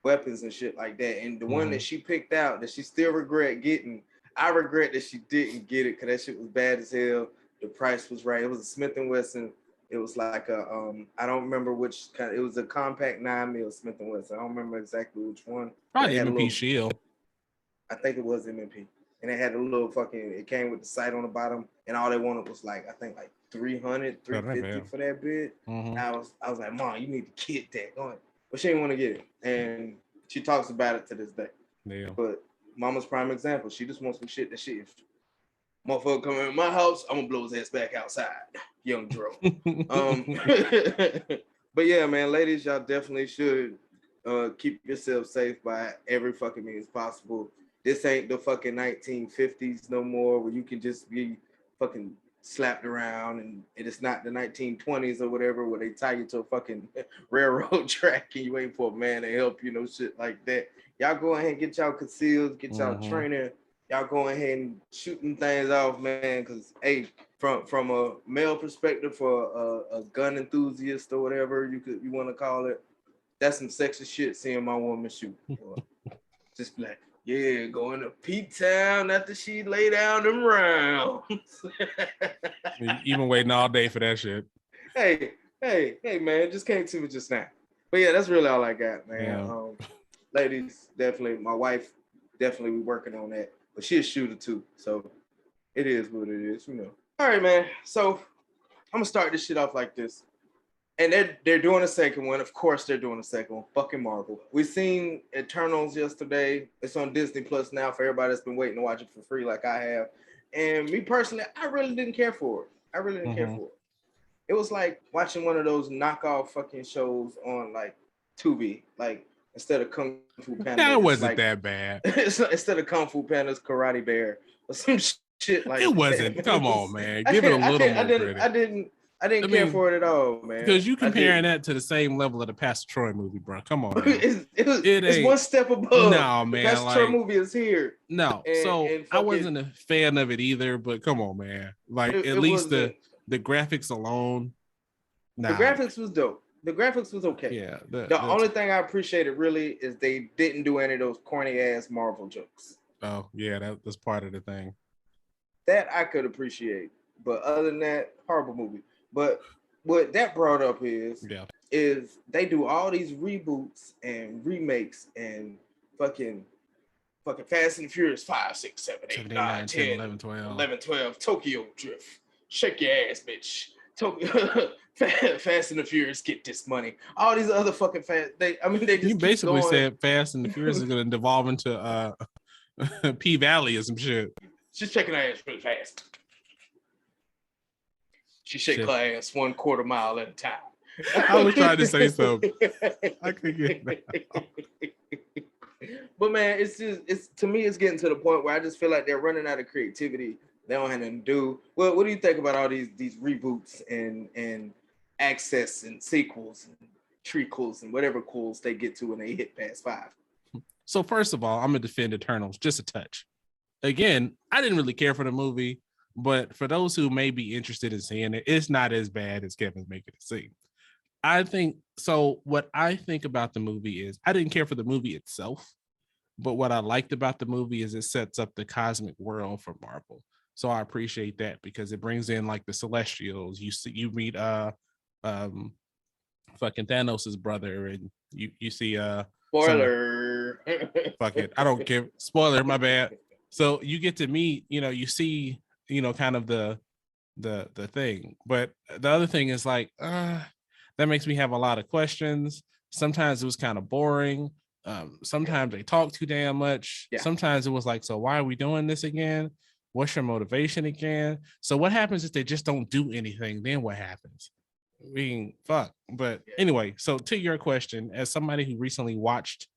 Speaker 1: weapons and shit like that. And the one that she picked out that she still regret getting, I regret that she didn't get it because that shit was bad as hell. The price was right. It was a Smith & Wesson. It was like a I don't remember which kind. It was a compact 9mm Smith & Wesson. I don't remember exactly which one.
Speaker 2: Probably M&P Shield.
Speaker 1: I think it was M&P. And it had a little it came with the sight on the bottom, and all they wanted was like, I think like $300, $350 for that bit. I was like, Mom, you need to get that going. But she didn't want to get it. And she talks about it to this day.
Speaker 2: Yeah.
Speaker 1: But Mama's prime example. She just wants some shit that if motherfucker come in my house, I'm gonna blow his ass back outside. Young Dro. But yeah, man, ladies, y'all definitely should keep yourself safe by every fucking means possible. This ain't the fucking 1950s no more where you can just be fucking slapped around, and it's not the 1920s or whatever where they tie you to a fucking railroad track and you wait for a man to help you, shit like that. Y'all go ahead and get y'all concealed, get y'all training. Y'all go ahead and shooting things off, man, because, hey, from a male perspective, for a gun enthusiast or whatever you want to call it, that's some sexy shit seeing my woman shoot. Just like, yeah, going to P-Town after she lay down them rounds.
Speaker 2: Even waiting all day for that shit.
Speaker 1: Hey, man, just came to me just now. But yeah, that's really all I got, man.
Speaker 2: Yeah.
Speaker 1: Ladies, definitely, my wife, definitely working on that. But she's a shooter too, so it is what it is, All right, man. So I'm gonna start this shit off like this. And they're doing a second one. Of course, they're doing a second one. Fucking Marvel. We seen Eternals yesterday. It's on Disney Plus now for everybody that's been waiting to watch it for free, like I have. And me personally, I really didn't care for it. I really didn't care for it. It was like watching one of those knockoff fucking shows on like Tubi, like instead of Kung Fu Panda.
Speaker 2: That wasn't that bad.
Speaker 1: Instead of Kung Fu Panda's Karate Bear or some shit like that.
Speaker 2: It wasn't. Come on, man. Give it a little more credit.
Speaker 1: I didn't care for it at all, man.
Speaker 2: Because you comparing that to the same level of the Pastor Troy movie, bro. Come on.
Speaker 1: It's one step above.
Speaker 2: No, man.
Speaker 1: The Pastor Troy movie is here.
Speaker 2: No. I wasn't a fan of it either, but come on, man. Like, at least the graphics alone. Nah.
Speaker 1: The graphics was dope. The graphics was okay.
Speaker 2: Yeah.
Speaker 1: The only thing I appreciated really is they didn't do any of those corny ass Marvel jokes.
Speaker 2: Oh, yeah. That's part of the thing.
Speaker 1: That I could appreciate. But other than that, horrible movie. But what that brought up is they do all these reboots and remakes and fucking Fast and the Furious 5, 6, 7, 8, 9, 10, 11, 12, Tokyo Drift. Shake your ass, bitch. Tokyo Fast and the Furious, get this money. All these other fucking they just
Speaker 2: you basically said Fast and the Furious is gonna devolve into P Valley or some shit.
Speaker 1: She's shaking her ass really fast. She shake her ass 1/4 mile at a time.
Speaker 2: I was trying to say something. I could get that.
Speaker 1: But man, it's to me, it's getting to the point where I just feel like they're running out of creativity. They don't have nothing to do. Well, what do you think about all these reboots and access and sequels and trequels and whatever quels they get to when they hit past 5?
Speaker 2: So first of all, I'm gonna defend Eternals just a touch. Again, I didn't really care for the movie, but for those who may be interested in seeing it, it's not as bad as Kevin's making it seem. I think so. What I think about the movie is I didn't care for the movie itself, but what I liked about the movie is it sets up the cosmic world for Marvel. So I appreciate that because it brings in like the Celestials. You meet fucking Thanos' brother, and you see
Speaker 1: spoiler.
Speaker 2: Fuck it, I don't care. Spoiler, my bad. So you get to meet, you see, kind of the thing. But the other thing is like, that makes me have a lot of questions. Sometimes it was kind of boring. Sometimes they talk too damn much. Yeah. Sometimes it was like, so why are we doing this again? What's your motivation again? So what happens if they just don't do anything? Then what happens? I mean, fuck. But anyway, so to your question, as somebody who recently watched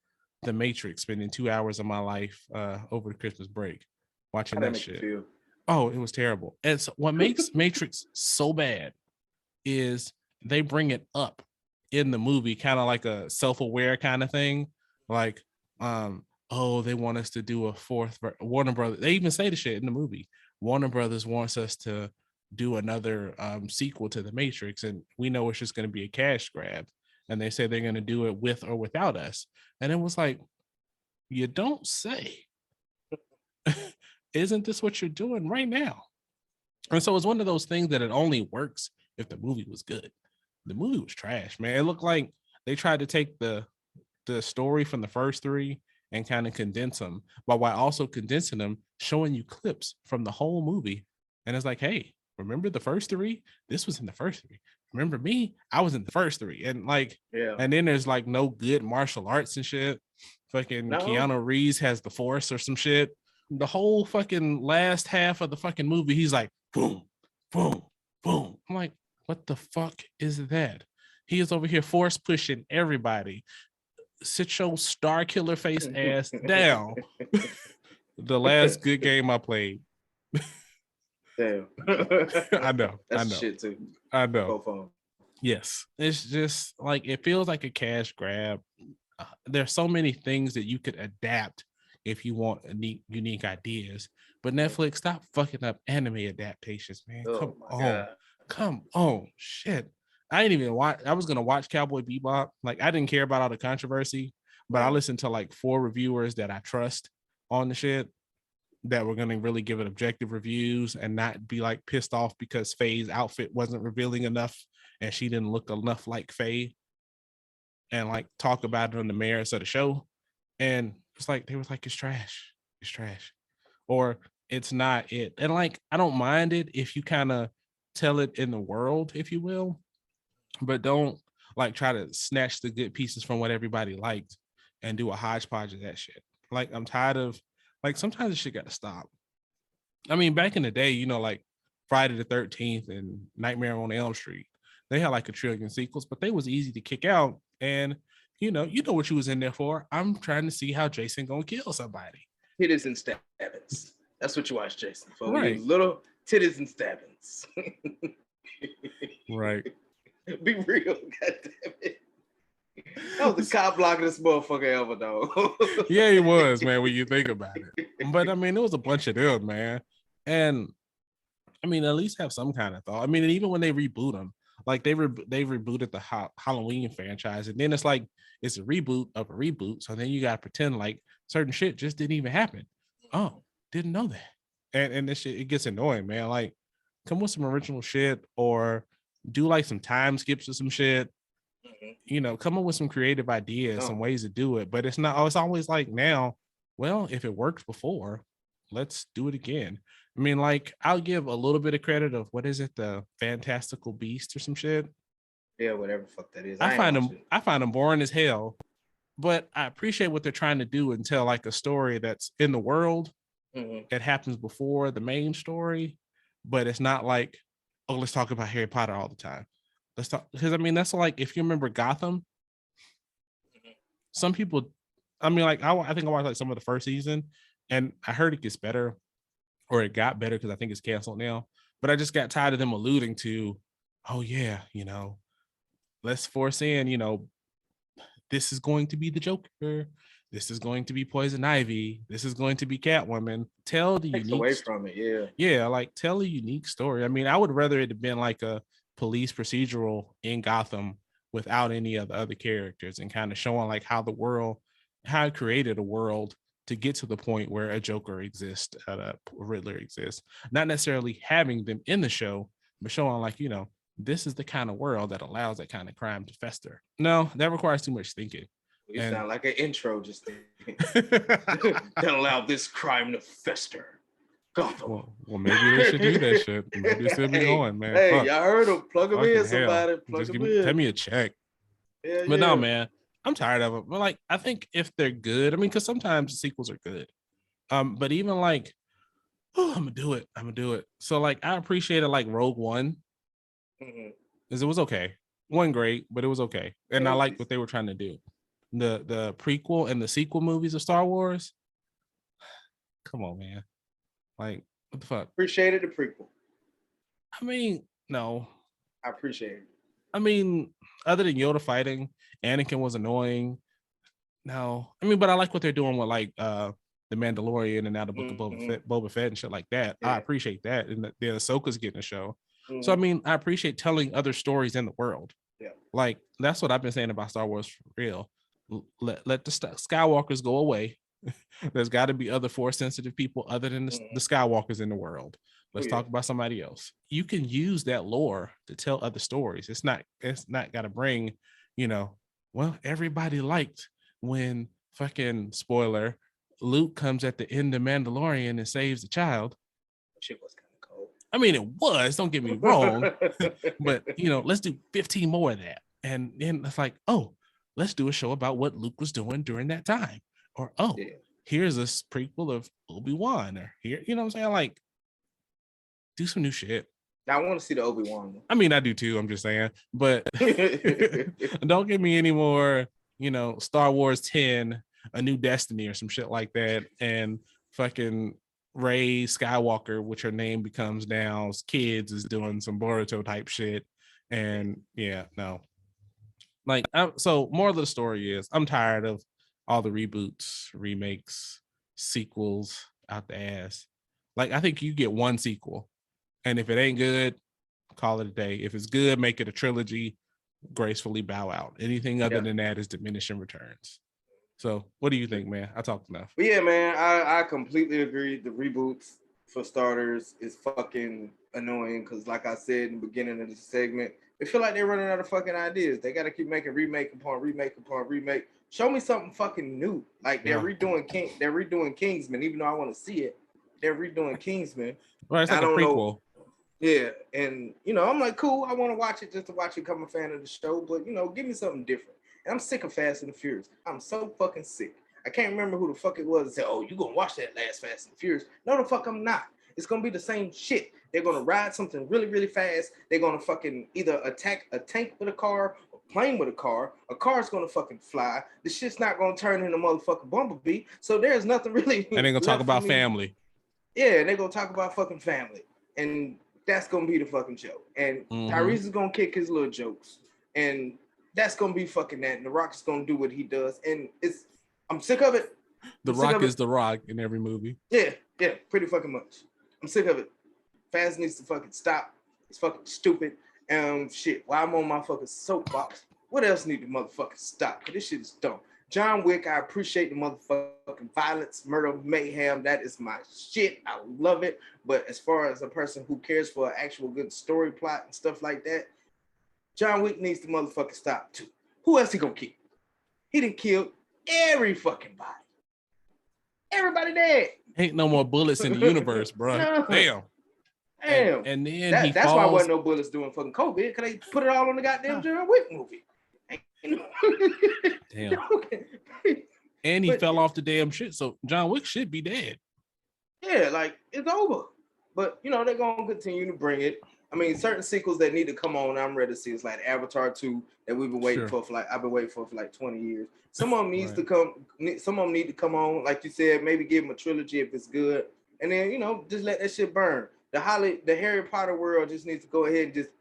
Speaker 2: The Matrix, spending 2 hours of my life over the Christmas break watching that shit. Oh, it was terrible. And so what makes Matrix so bad is they bring it up in the movie, kind of like a self-aware kind of thing. Like, they want us to do a fourth. Warner Brothers, they even say the shit in the movie. Warner Brothers wants us to do another sequel to The Matrix, and we know it's just going to be a cash grab. And they say they're going to do it with or without us. And it was like, you don't say. Isn't this what you're doing right now? And so it's one of those things that it only works if the movie was good. The movie was trash, man. It looked like they tried to take the story from the first three and kind of condense them, but while also condensing them, showing you clips from the whole movie. And it's like, hey, remember the first three? This was in the first three. Remember me? I was in the first three. And like, and then there's like no good martial arts and shit. Fucking Keanu Reeves has the Force or some shit. The whole fucking last half of the fucking movie, he's like, boom, boom, boom. I'm like, what the fuck is that? He is over here force pushing everybody. Sit your star killer face ass down. The last good game I played.
Speaker 1: Damn.
Speaker 2: I know.
Speaker 1: That's shit too.
Speaker 2: I know. Yes. It's just like, it feels like a cash grab. There's so many things that you could adapt if you want unique ideas. But Netflix, stop fucking up anime adaptations, man. Come on. Shit. I didn't even watch. I was gonna watch Cowboy Bebop. Like, I didn't care about all the controversy, but I listened to like 4 reviewers that I trust on the shit that were gonna really give it objective reviews and not be like pissed off because Faye's outfit wasn't revealing enough and she didn't look enough like Faye, and like talk about it on the merits of the show. And it's like they were like, it's trash, or it's not it. And like, I don't mind it if you kind of tell it in the world, if you will. But don't like try to snatch the good pieces from what everybody liked and do a hodgepodge of that shit. Like, I'm tired of, like, sometimes this shit got to stop. I mean, back in the day, like Friday the 13th and Nightmare on Elm Street, they had like a trillion sequels, but they was easy to kick out. And you know what you was in there for. I'm trying to see how Jason gonna kill somebody.
Speaker 1: Titties and stabbings. That's what you watch Jason for.
Speaker 2: Right.
Speaker 1: Little titties and stabbings.
Speaker 2: Right.
Speaker 1: Be real, goddamn it. That was the cop blocking this motherfucker ever, though.
Speaker 2: Yeah, he was, man, when you think about it. But I mean, there was a bunch of them, man. And I mean, at least have some kind of thought. I mean, and even when they reboot them, like they rebooted the Halloween franchise, and then it's like it's a reboot of a reboot. So then you gotta pretend like certain shit just didn't even happen. Oh, didn't know that. And this shit, it gets annoying, man. Like, come with some original shit, or do like some time skips or some shit. You know, come up with some creative ideas, some ways to do it. But it's not. It's always like now. Well, if it worked before, let's do it again. I mean, like I'll give a little bit of credit of what is it, the Fantastical Beast or some shit.
Speaker 1: Yeah, whatever the fuck that is.
Speaker 2: I find them boring as hell. But I appreciate what they're trying to do and tell like a story that's in the world that happens before the main story, but it's not like, oh, let's talk about Harry Potter all the time. Let's talk, because I mean that's like if you remember Gotham, some people, I mean, like I think I watched like some of the first season, and I heard it gets better, or it got better because I think it's canceled now. But I just got tired of them alluding to, oh yeah, you know, let's force in, you know, this is going to be the Joker. This is going to be Poison Ivy. This is going to be Catwoman. Tell the unique
Speaker 1: away from it,
Speaker 2: yeah, like tell a unique story. I mean, I would rather it have been like a police procedural in Gotham without any of the other characters and kind of showing like how it created a world to get to the point where a Joker exists, a Riddler exists. Not necessarily having them in the show, but showing like, you know, this is the kind of world that allows that kind of crime to fester. No, that requires too much thinking.
Speaker 1: You sound like an intro just that allow this crime to fester.
Speaker 2: Well, maybe they should do that shit. Maybe they still be going, man.
Speaker 1: Hey, y'all heard them. Plug them in, somebody.
Speaker 2: Tell me a check.
Speaker 1: Yeah,
Speaker 2: but no, man, I'm tired of it. But like, I think if they're good, I mean, because sometimes the sequels are good. But even like, oh, I'm gonna do it. So like, I appreciated like Rogue One. Because it was okay. Wasn't great, but it was okay. And I liked what they were trying to do. The prequel and the sequel movies of Star Wars. Come on, man. Like, what the fuck?
Speaker 1: Appreciated the prequel.
Speaker 2: I mean, no.
Speaker 1: I appreciate it.
Speaker 2: I mean, other than Yoda fighting, Anakin was annoying. No. I mean, but I like what they're doing with like the Mandalorian and now the Book of Boba Fett and shit like that. Yeah. I appreciate that. And the Ahsoka's getting a show. So I mean, I appreciate telling other stories in the world.
Speaker 1: Yeah,
Speaker 2: like that's what I've been saying about Star Wars for real. Let the Skywalkers go away. There's got to be other Force sensitive people other than the Skywalkers in the world. Let's talk about somebody else. You can use that lore to tell other stories. It's not got to bring, you know. Well, everybody liked when fucking spoiler Luke comes at the end of Mandalorian and saves the child.
Speaker 1: Shit was
Speaker 2: I mean, it was, don't get me wrong, but, you know, let's do 15 more of that. And then it's like, oh, let's do a show about what Luke was doing during that time. Or, oh, here's a prequel of Obi-Wan. Or here, you know what I'm saying? Like, do some new shit.
Speaker 1: I want to see the Obi-Wan one.
Speaker 2: I mean, I do too, I'm just saying. But don't give me any more, you know, Star Wars 10, A New Destiny or some shit like that. And fucking Rey Skywalker, which her name becomes now, kids is doing some Boruto type shit. And yeah, no. Like, so more of the story is I'm tired of all the reboots, remakes, sequels out the ass. Like, I think you get one sequel, and if it ain't good, call it a day. If it's good, make it a trilogy, gracefully bow out. Anything other than that is diminishing returns. So what do you think, man? I talked enough.
Speaker 1: But yeah, man, I completely agree. The reboots, for starters, is fucking annoying because, like I said in the beginning of this segment, they feel like they're running out of fucking ideas. They got to keep making remake upon remake upon remake. Show me something fucking new. Like they're redoing Kingsman, even though I want to see it. They're redoing Kingsman.
Speaker 2: Well, it's like a prequel.
Speaker 1: Yeah, and you know, I'm like, cool. I want to watch it just to watch it, become a fan of the show. But you know, give me something different. And I'm sick of Fast and the Furious. I'm so fucking sick. I can't remember who the fuck it was that said, oh, you gonna watch that last Fast and the Furious. No, the fuck I'm not. It's gonna be the same shit. They're gonna ride something really, really fast. They're gonna fucking either attack a tank with a car, a plane with a car. A car's gonna fucking fly. The shit's not gonna turn into motherfucking Bumblebee. So there's nothing really.
Speaker 2: And they're gonna talk about family.
Speaker 1: Yeah, they're gonna talk about fucking family. And that's gonna be the fucking show. And Tyrese is gonna kick his little jokes. And that's gonna be fucking that. And The Rock's gonna do what he does. And I'm sick of it.
Speaker 2: The Rock is The Rock in every movie.
Speaker 1: Yeah, pretty fucking much. I'm sick of it. Fast needs to fucking stop. It's fucking stupid. Shit, while I'm on my fucking soapbox, what else need to motherfucking stop? Because this shit is dumb. John Wick, I appreciate the motherfucking violence, murder, mayhem. That is my shit. I love it. But as far as a person who cares for an actual good story plot and stuff like that, John Wick needs to motherfucking stop too. Who else he gonna kill? He done killed every fucking body. Everybody dead.
Speaker 2: Ain't no more bullets in the universe, bro.
Speaker 1: No.
Speaker 2: Damn. And then
Speaker 1: that's why wasn't no bullets doing fucking COVID, because they put it all on the goddamn John Wick movie.
Speaker 2: Damn. And he fell off the damn shit, so John Wick should be dead.
Speaker 1: Yeah, like it's over. But you know, they're gonna continue to bring it. I mean, certain sequels that need to come on, I'm ready to see. It's like Avatar 2 that we've been waiting for like I've been waiting for like 20 years. Some of them needs to come. Some of them need to come on, like you said. Maybe give them a trilogy if it's good, and then just let that shit burn. The Harry Potter world just needs to go ahead and just.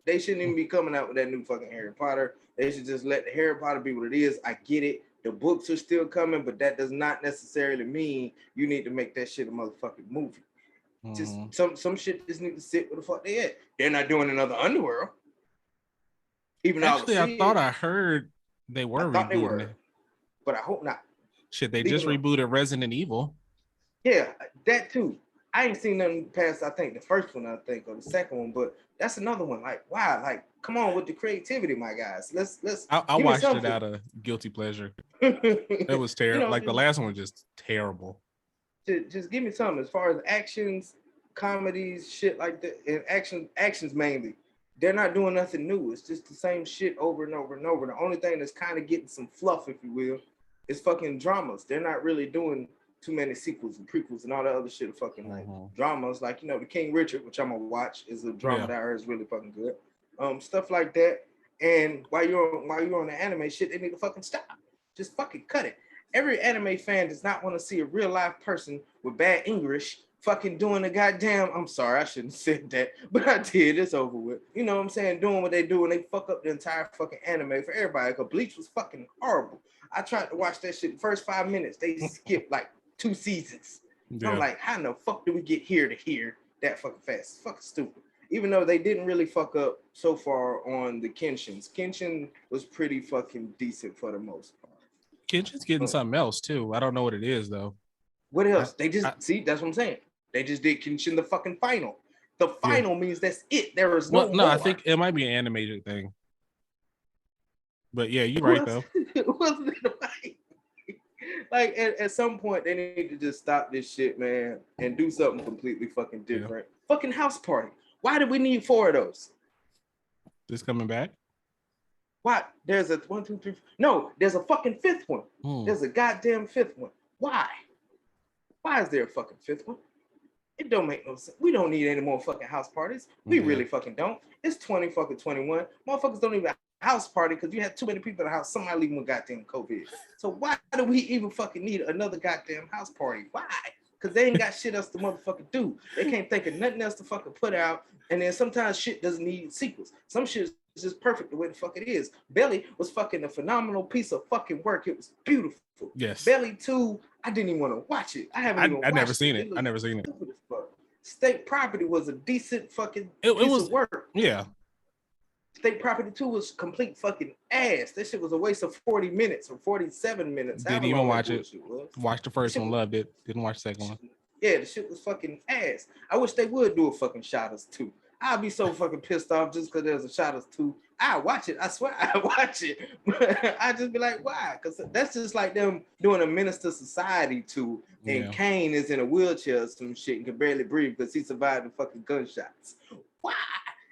Speaker 1: They shouldn't even be coming out with that new fucking Harry Potter. They should just let the Harry Potter be what it is. I get it. The books are still coming, but that does not necessarily mean you need to make that shit a motherfucking movie. Just some shit just need to sit where the fuck they at. They're not doing another Underworld. Even
Speaker 2: actually, I thought I heard they were rebooting it,
Speaker 1: but I hope not.
Speaker 2: Shit, they just rebooted Resident Evil.
Speaker 1: Yeah, that too. I ain't seen nothing past, I think, the first one, or the second one, but that's another one. Like, wow, like, come on with the creativity, my guys. Let's.
Speaker 2: I watched it out of guilty pleasure. It was terrible. Like the last one was just terrible.
Speaker 1: Just give me something as far as actions, comedies, shit like that, and actions mainly. They're not doing nothing new. It's just the same shit over and over and over. The only thing that's kind of getting some fluff, if you will, is fucking dramas. They're not really doing too many sequels and prequels and all that other shit of fucking like dramas. Like, the King Richard, which I'm gonna watch, is a drama that I heard is really fucking good. Stuff like that. And while you're on the anime shit, they need to fucking stop. Just fucking cut it. Every anime fan does not want to see a real life person with bad English fucking doing the goddamn, I'm sorry, I shouldn't have said that, but I did, it's over with. You know what I'm saying? Doing what they do, and they fuck up the entire fucking anime for everybody, because Bleach was fucking horrible. I tried to watch that shit the first 5 minutes, they skipped like 2 seasons. Yeah. I'm like, how in the fuck do we get here to here that fucking fast? It's fucking stupid. Even though they didn't really fuck up so far on the Kenshins. Kenshin was pretty fucking decent for the most part.
Speaker 2: Kenshin's getting something else too. I don't know what it is though.
Speaker 1: What else? See, that's what I'm saying. They just did Kenshin the fucking final. The final means that's it. There is no more.
Speaker 2: I think it might be an animated thing. But yeah, you're right though.
Speaker 1: Like at some point they need to just stop this shit, man, and do something completely fucking different. Fucking House Party. Why do we need 4 of those?
Speaker 2: This coming back?
Speaker 1: Why? There's a 1, 2, 3. No, there's a fucking 5th one. There's a goddamn 5th one. Why? Why is there a fucking 5th one? It don't make no sense. We don't need any more fucking house parties. We really fucking don't. It's 2021. Motherfuckers don't even house party because you have too many people in the house. Somebody leaving with goddamn COVID. So why do we even fucking need another goddamn house party? Why? Because they ain't got shit else to motherfucking do. They can't think of nothing else to fucking put out. And then sometimes shit doesn't need sequels. Some shit is just perfect the way the fuck it is. Belly was fucking a phenomenal piece of fucking work. It was beautiful.
Speaker 2: Yes.
Speaker 1: Belly 2, I didn't even want to watch it. I
Speaker 2: never seen it. I never seen it.
Speaker 1: State Property was a decent fucking piece of work.
Speaker 2: Yeah.
Speaker 1: State Property 2 was complete fucking ass. That shit was a waste of 40 minutes or 47 minutes.
Speaker 2: Didn't even watch it. Watched the first one, loved it. Didn't watch the second one.
Speaker 1: Yeah, the shit was fucking ass. I wish they would do a fucking Shadows 2. I'd be so fucking pissed off just because there's a Shadows 2. I watch it. I swear I watch it. But I just be like, why? Because that's just like them doing a Minister Society 2 and Kane is in a wheelchair or some shit and can barely breathe because he survived the fucking gunshots. Why?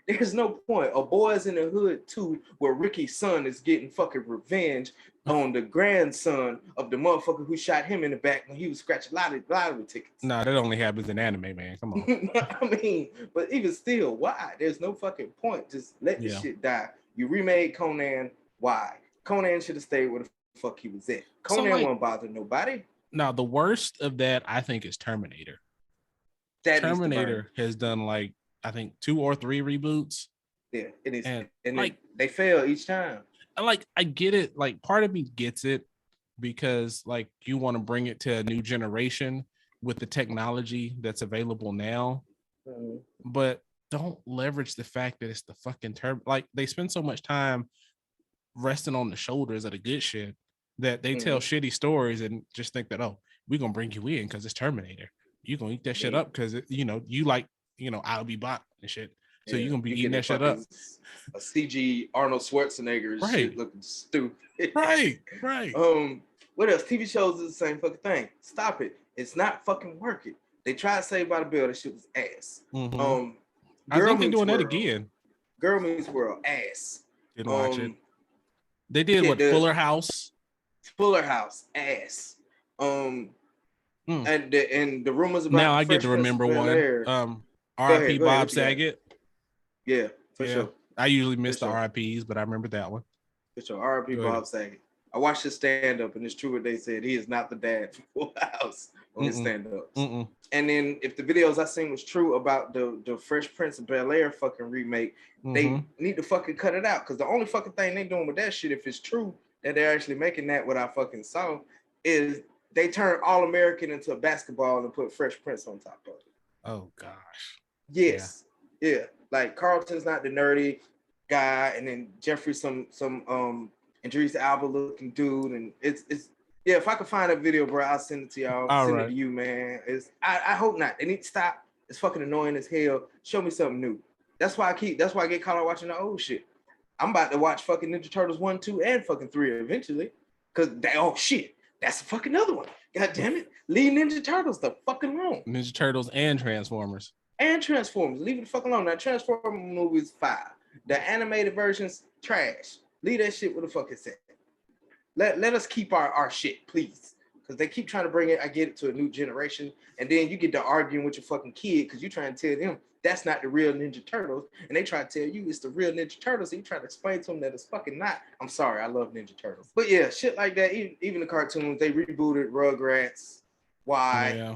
Speaker 1: There's no point. A Boys in the Hood 2 where Ricky's son is getting fucking revenge on the grandson of the motherfucker who shot him in the back when he was scratching lottery tickets.
Speaker 2: Nah, that only happens in anime, man. Come on.
Speaker 1: I mean, but even still, why? There's no fucking point. Just let this shit die. You remade Conan. Why? Conan should have stayed where the fuck he was at. Conan won't bother nobody.
Speaker 2: Now, the worst of that, I think, is Terminator. Terminator has done like, I think 2 or 3 reboots.
Speaker 1: Yeah, it is. And
Speaker 2: like,
Speaker 1: they fail each time.
Speaker 2: Like, I get it. Like, part of me gets it because like you want to bring it to a new generation with the technology that's available now. But don't leverage the fact that it's the fucking like they spend so much time resting on the shoulders of the good shit that they tell shitty stories and just think that, oh, we're gonna bring you in because it's Terminator. You're gonna eat that shit up because you like, I'll be bot and shit. So you're gonna be eating that shit up.
Speaker 1: A CG Arnold Schwarzenegger
Speaker 2: right.
Speaker 1: shit looking stupid.
Speaker 2: Right.
Speaker 1: What else? TV shows is the same fucking thing. Stop it. It's not fucking working. They tried Saved by the Bell. That shit was ass.
Speaker 2: Mm-hmm. I think they're doing that again.
Speaker 1: Girl Meets World, ass.
Speaker 2: Didn't watch it. They did Fuller House.
Speaker 1: Fuller House, ass. And the rumors about
Speaker 2: now I get to remember one. R.I.P. Bob Saget.
Speaker 1: Yeah, for sure.
Speaker 2: I usually miss the R.I.P.s, but I remember that one.
Speaker 1: For sure, R.I.P. Bob Saget. I watched his stand-up, and it's true what they said. He is not the dad for Full House on his stand-ups. And then if the videos I seen was true about the Fresh Prince of Bel-Air fucking remake, they need to fucking cut it out. Because the only fucking thing they doing with that shit, if it's true that they're actually making that what I fucking saw, is they turn All-American into a basketball and put Fresh Prince on top of it.
Speaker 2: Oh, gosh.
Speaker 1: Yes. Yeah. Like Carlton's not the nerdy guy, and then Jeffrey some Idris Elba looking dude, and it's if I could find a video, bro, I'll send it to y'all. Send it to you, man. I hope not. They need to stop. It's fucking annoying as hell. Show me something new. That's why I get caught out watching the old shit. I'm about to watch fucking Ninja Turtles 1, 2, and fucking 3 eventually. Cause that's a fucking other one. God damn it. Leave Ninja Turtles the fuck alone.
Speaker 2: Ninja Turtles and Transformers.
Speaker 1: Leave it the fuck alone. Now Transformer movies 5. The animated versions, trash. Leave that shit with the fuck it's at. Let us keep our shit, please. Because they keep trying to bring it, I get it, to a new generation. And then you get to arguing with your fucking kid because you're trying to tell them that's not the real Ninja Turtles. And they try to tell you it's the real Ninja Turtles. And you try to explain to them that it's fucking not. I'm sorry, I love Ninja Turtles. But yeah, shit like that, even the cartoons, they rebooted Rugrats. Why?
Speaker 2: Yeah.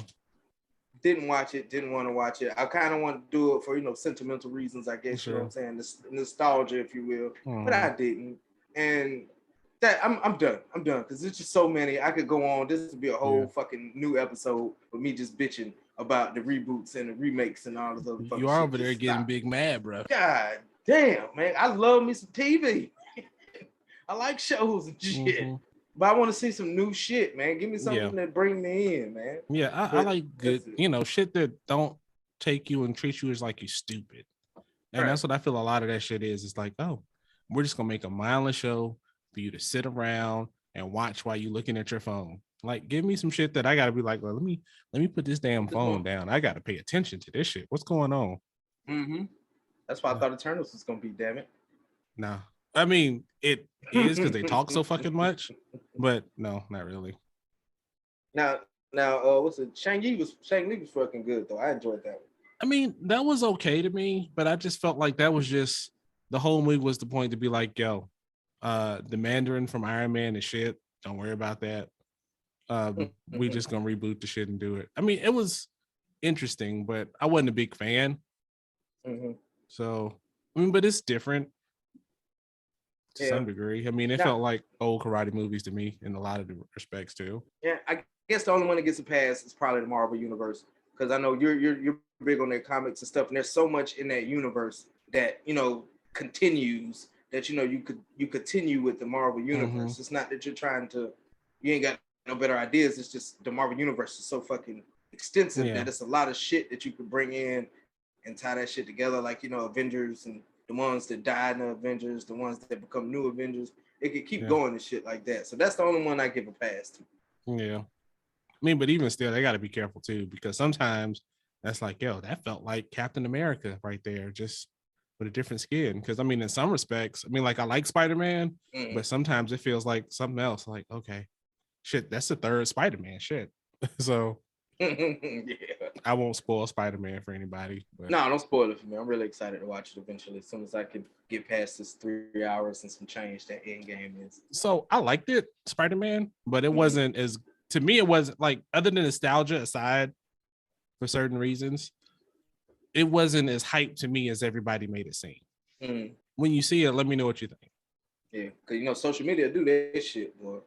Speaker 1: Didn't watch it, didn't want to watch it. I kind of want to do it for, sentimental reasons, I guess, you know what I'm saying? This nostalgia, if you will. But I didn't. And that I'm done. Because there's just so many. I could go on. This would be a whole fucking new episode with me just bitching about the reboots and the remakes and all this other fucking
Speaker 2: You are over there getting big mad, bro.
Speaker 1: God damn, man. I love me some TV. I like shows and shit. But I want to see some new shit, man. Give me something that bring me in, man.
Speaker 2: Yeah, I like good, shit that don't take you and treat you as like you stupid. And that's what I feel a lot of that shit is. It's like, oh, we're just gonna make a mindless show for you to sit around and watch while you're looking at your phone. Like, give me some shit that I gotta be like, well, let me put this damn phone down. I gotta pay attention to this shit. What's going on?
Speaker 1: That's why I thought Eternals was gonna be, damn it.
Speaker 2: No. I mean, it is because they talk so fucking much, but no, not really.
Speaker 1: Now, what's it? Shang-Li was fucking good though. I enjoyed that one.
Speaker 2: I mean, that was okay to me, but I just felt like that was just the whole movie was the point to be like, yo, the Mandarin from Iron Man is shit. Don't worry about that. We just gonna reboot the shit and do it. I mean, it was interesting, but I wasn't a big fan. So, I mean, but it's different. To some degree. I mean, it felt like old karate movies to me in a lot of respects too. Yeah, I guess the only one that gets a pass is probably the Marvel universe, because I know you're big on their comics and stuff, and there's so much in that universe that continues that you continue with the Marvel universe. It's not that you ain't got no better ideas. It's just the Marvel universe is so fucking extensive that it's a lot of shit that you could bring in and tie that shit together, like Avengers and the ones that died in the Avengers, the ones that become new Avengers. It could keep going and shit like that. So that's the only one I give a pass to. Yeah. I mean, but even still, they got to be careful too, because sometimes that's like, yo, that felt like Captain America right there, just with a different skin. Because I mean, in some respects, I mean, like I like Spider-Man, but sometimes it feels like something else. Like, okay, shit, that's the third Spider-Man shit. So I won't spoil Spider-Man for anybody. But... No, don't spoil it for me. I'm really excited to watch it eventually, as soon as I can get past this 3 hours and some change that Endgame is. So I liked it, Spider-Man, but it wasn't as, to me, it wasn't like, other than nostalgia aside, for certain reasons, it wasn't as hyped to me as everybody made it seem. When you see it, let me know what you think. Yeah, because social media do that shit, boy.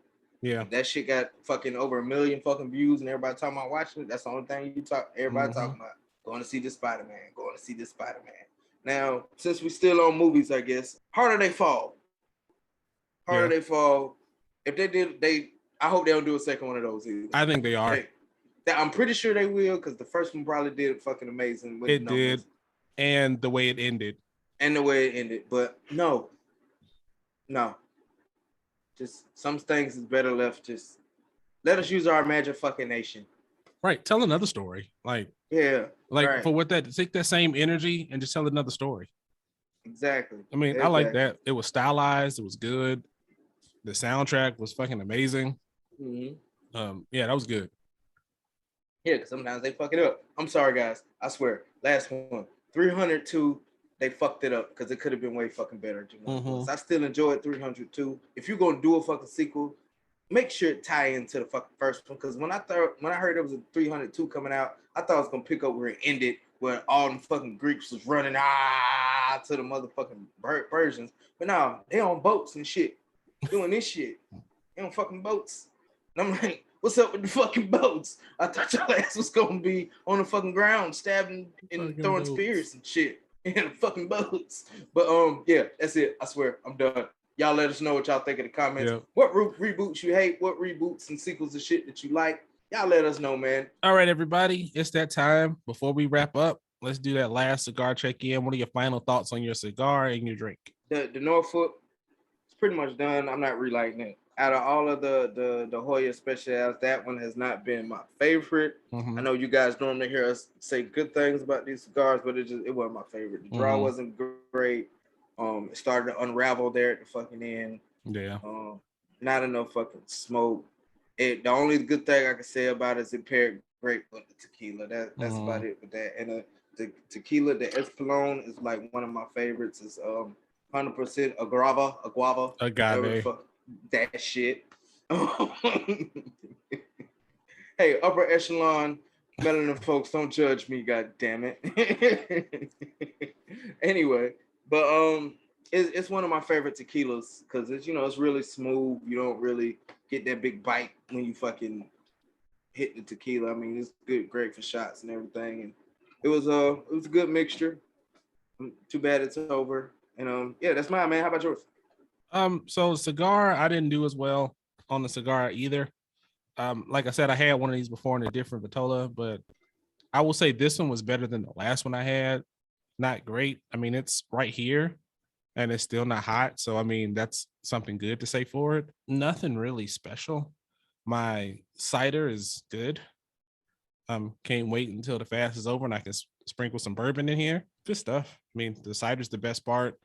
Speaker 2: Yeah, that shit got fucking over 1 million fucking views, and everybody talking about watching it. That's the only thing everybody talking about. Going to see this Spider-Man. Going to see this Spider-Man. Now, since we still on movies, I guess, Harder They Fall. They Fall. If they did, I hope they don't do a second one of those either. I think they are. I'm pretty sure they will, because the first one probably did fucking amazing. It did. And the way it ended.
Speaker 1: But no. Just some things is better left. Just let us use our imagination.
Speaker 2: Right. Tell another story. Like,
Speaker 1: yeah.
Speaker 2: Like
Speaker 1: right.
Speaker 2: for what that, take that same energy and just tell another story.
Speaker 1: Exactly.
Speaker 2: I mean, I like that. It was stylized. It was good. The soundtrack was fucking amazing.
Speaker 1: Mm-hmm.
Speaker 2: Yeah, that was good.
Speaker 1: Yeah, because sometimes they fuck it up. I'm sorry, guys. I swear. Last one. 302, they fucked it up because it could have been way fucking better. So I still enjoyed 302. If you're going to do a fucking sequel, make sure it tie into the fucking first one. Because when I heard there was a 302 coming out, I thought it was going to pick up where it ended, where all them fucking Greeks was running to the motherfucking Persians. But no, they on boats and shit. Doing this shit. They on fucking boats. And I'm like, what's up with the fucking boats? I thought your ass was gonna be on the fucking ground, stabbing and throwing spears and shit in the fucking boats. But yeah, that's it. I swear, I'm done. Y'all let us know what y'all think in the comments. Yep. What reboots you hate? What reboots and sequels of shit that you like? Y'all let us know, man.
Speaker 2: All right, everybody, it's that time. Before we wrap up, let's do that last cigar check-in. What are your final thoughts on your cigar and your drink?
Speaker 1: The Norfolk, it's pretty much done. I'm not relighting it. Out of all of the Hoya specials, that one has not been my favorite. I know you guys normally hear us say good things about these cigars, but it wasn't my favorite. The draw wasn't great. It started to unravel there at the fucking end.
Speaker 2: Yeah.
Speaker 1: Not enough fucking smoke. The only good thing I can say about it is it paired great with the tequila. That's about it with that. And the tequila, the Espolón is like one of my favorites. It's 100% agave. That shit. Hey, upper echelon melanin folks, don't judge me, god damn it. Anyway, but it's one of my favorite tequilas because it's really smooth. You don't really get that big bite when you fucking hit the tequila. I mean, it's great for shots and everything. And it was a good mixture. Too bad it's over. And yeah, that's mine, man. How about yours?
Speaker 2: So cigar, I didn't do as well on the cigar either. Like I said, I had one of these before in a different Vitola, but I will say this one was better than the last one I had. Not great. I mean, it's right here and it's still not hot. So, I mean, that's something good to say for it. Nothing really special. My cider is good. Can't wait until the fast is over and I can sprinkle some bourbon in here. Good stuff. I mean, the cider's the best part.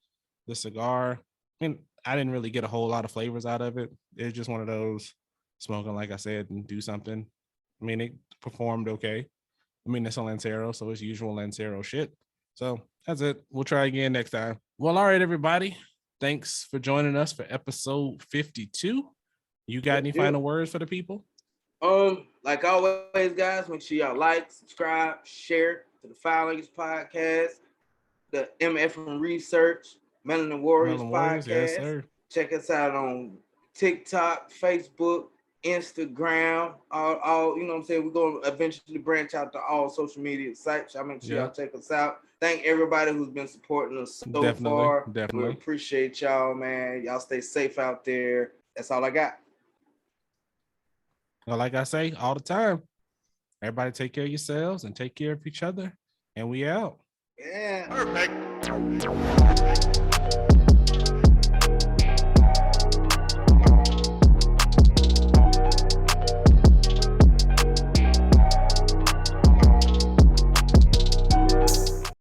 Speaker 2: The cigar, and I didn't really get a whole lot of flavors out of it. It's just one of those smoking, like I said, and do something. I mean, it performed okay. I mean, it's a Lancero, so it's usual Lancero shit. So that's it. We'll try again next time. Well, all right, everybody. Thanks for joining us for episode 52. You got any final words for the people?
Speaker 1: Like always, guys, make sure y'all like, subscribe, share to the Fowl Language Podcast, the MF and Research, Melanin Warriors Podcast.
Speaker 2: Yes, sir.
Speaker 1: Check us out on TikTok, Facebook, Instagram, all you know what I'm saying? We're going to eventually branch out to all social media sites. Y'all make sure y'all check us out. Thank everybody who's been supporting us so far.
Speaker 2: Definitely.
Speaker 1: We appreciate y'all, man. Y'all stay safe out there. That's all I got.
Speaker 2: Well, like I say all the time, everybody take care of yourselves and take care of each other. And we out.
Speaker 1: Yeah.
Speaker 3: Perfect.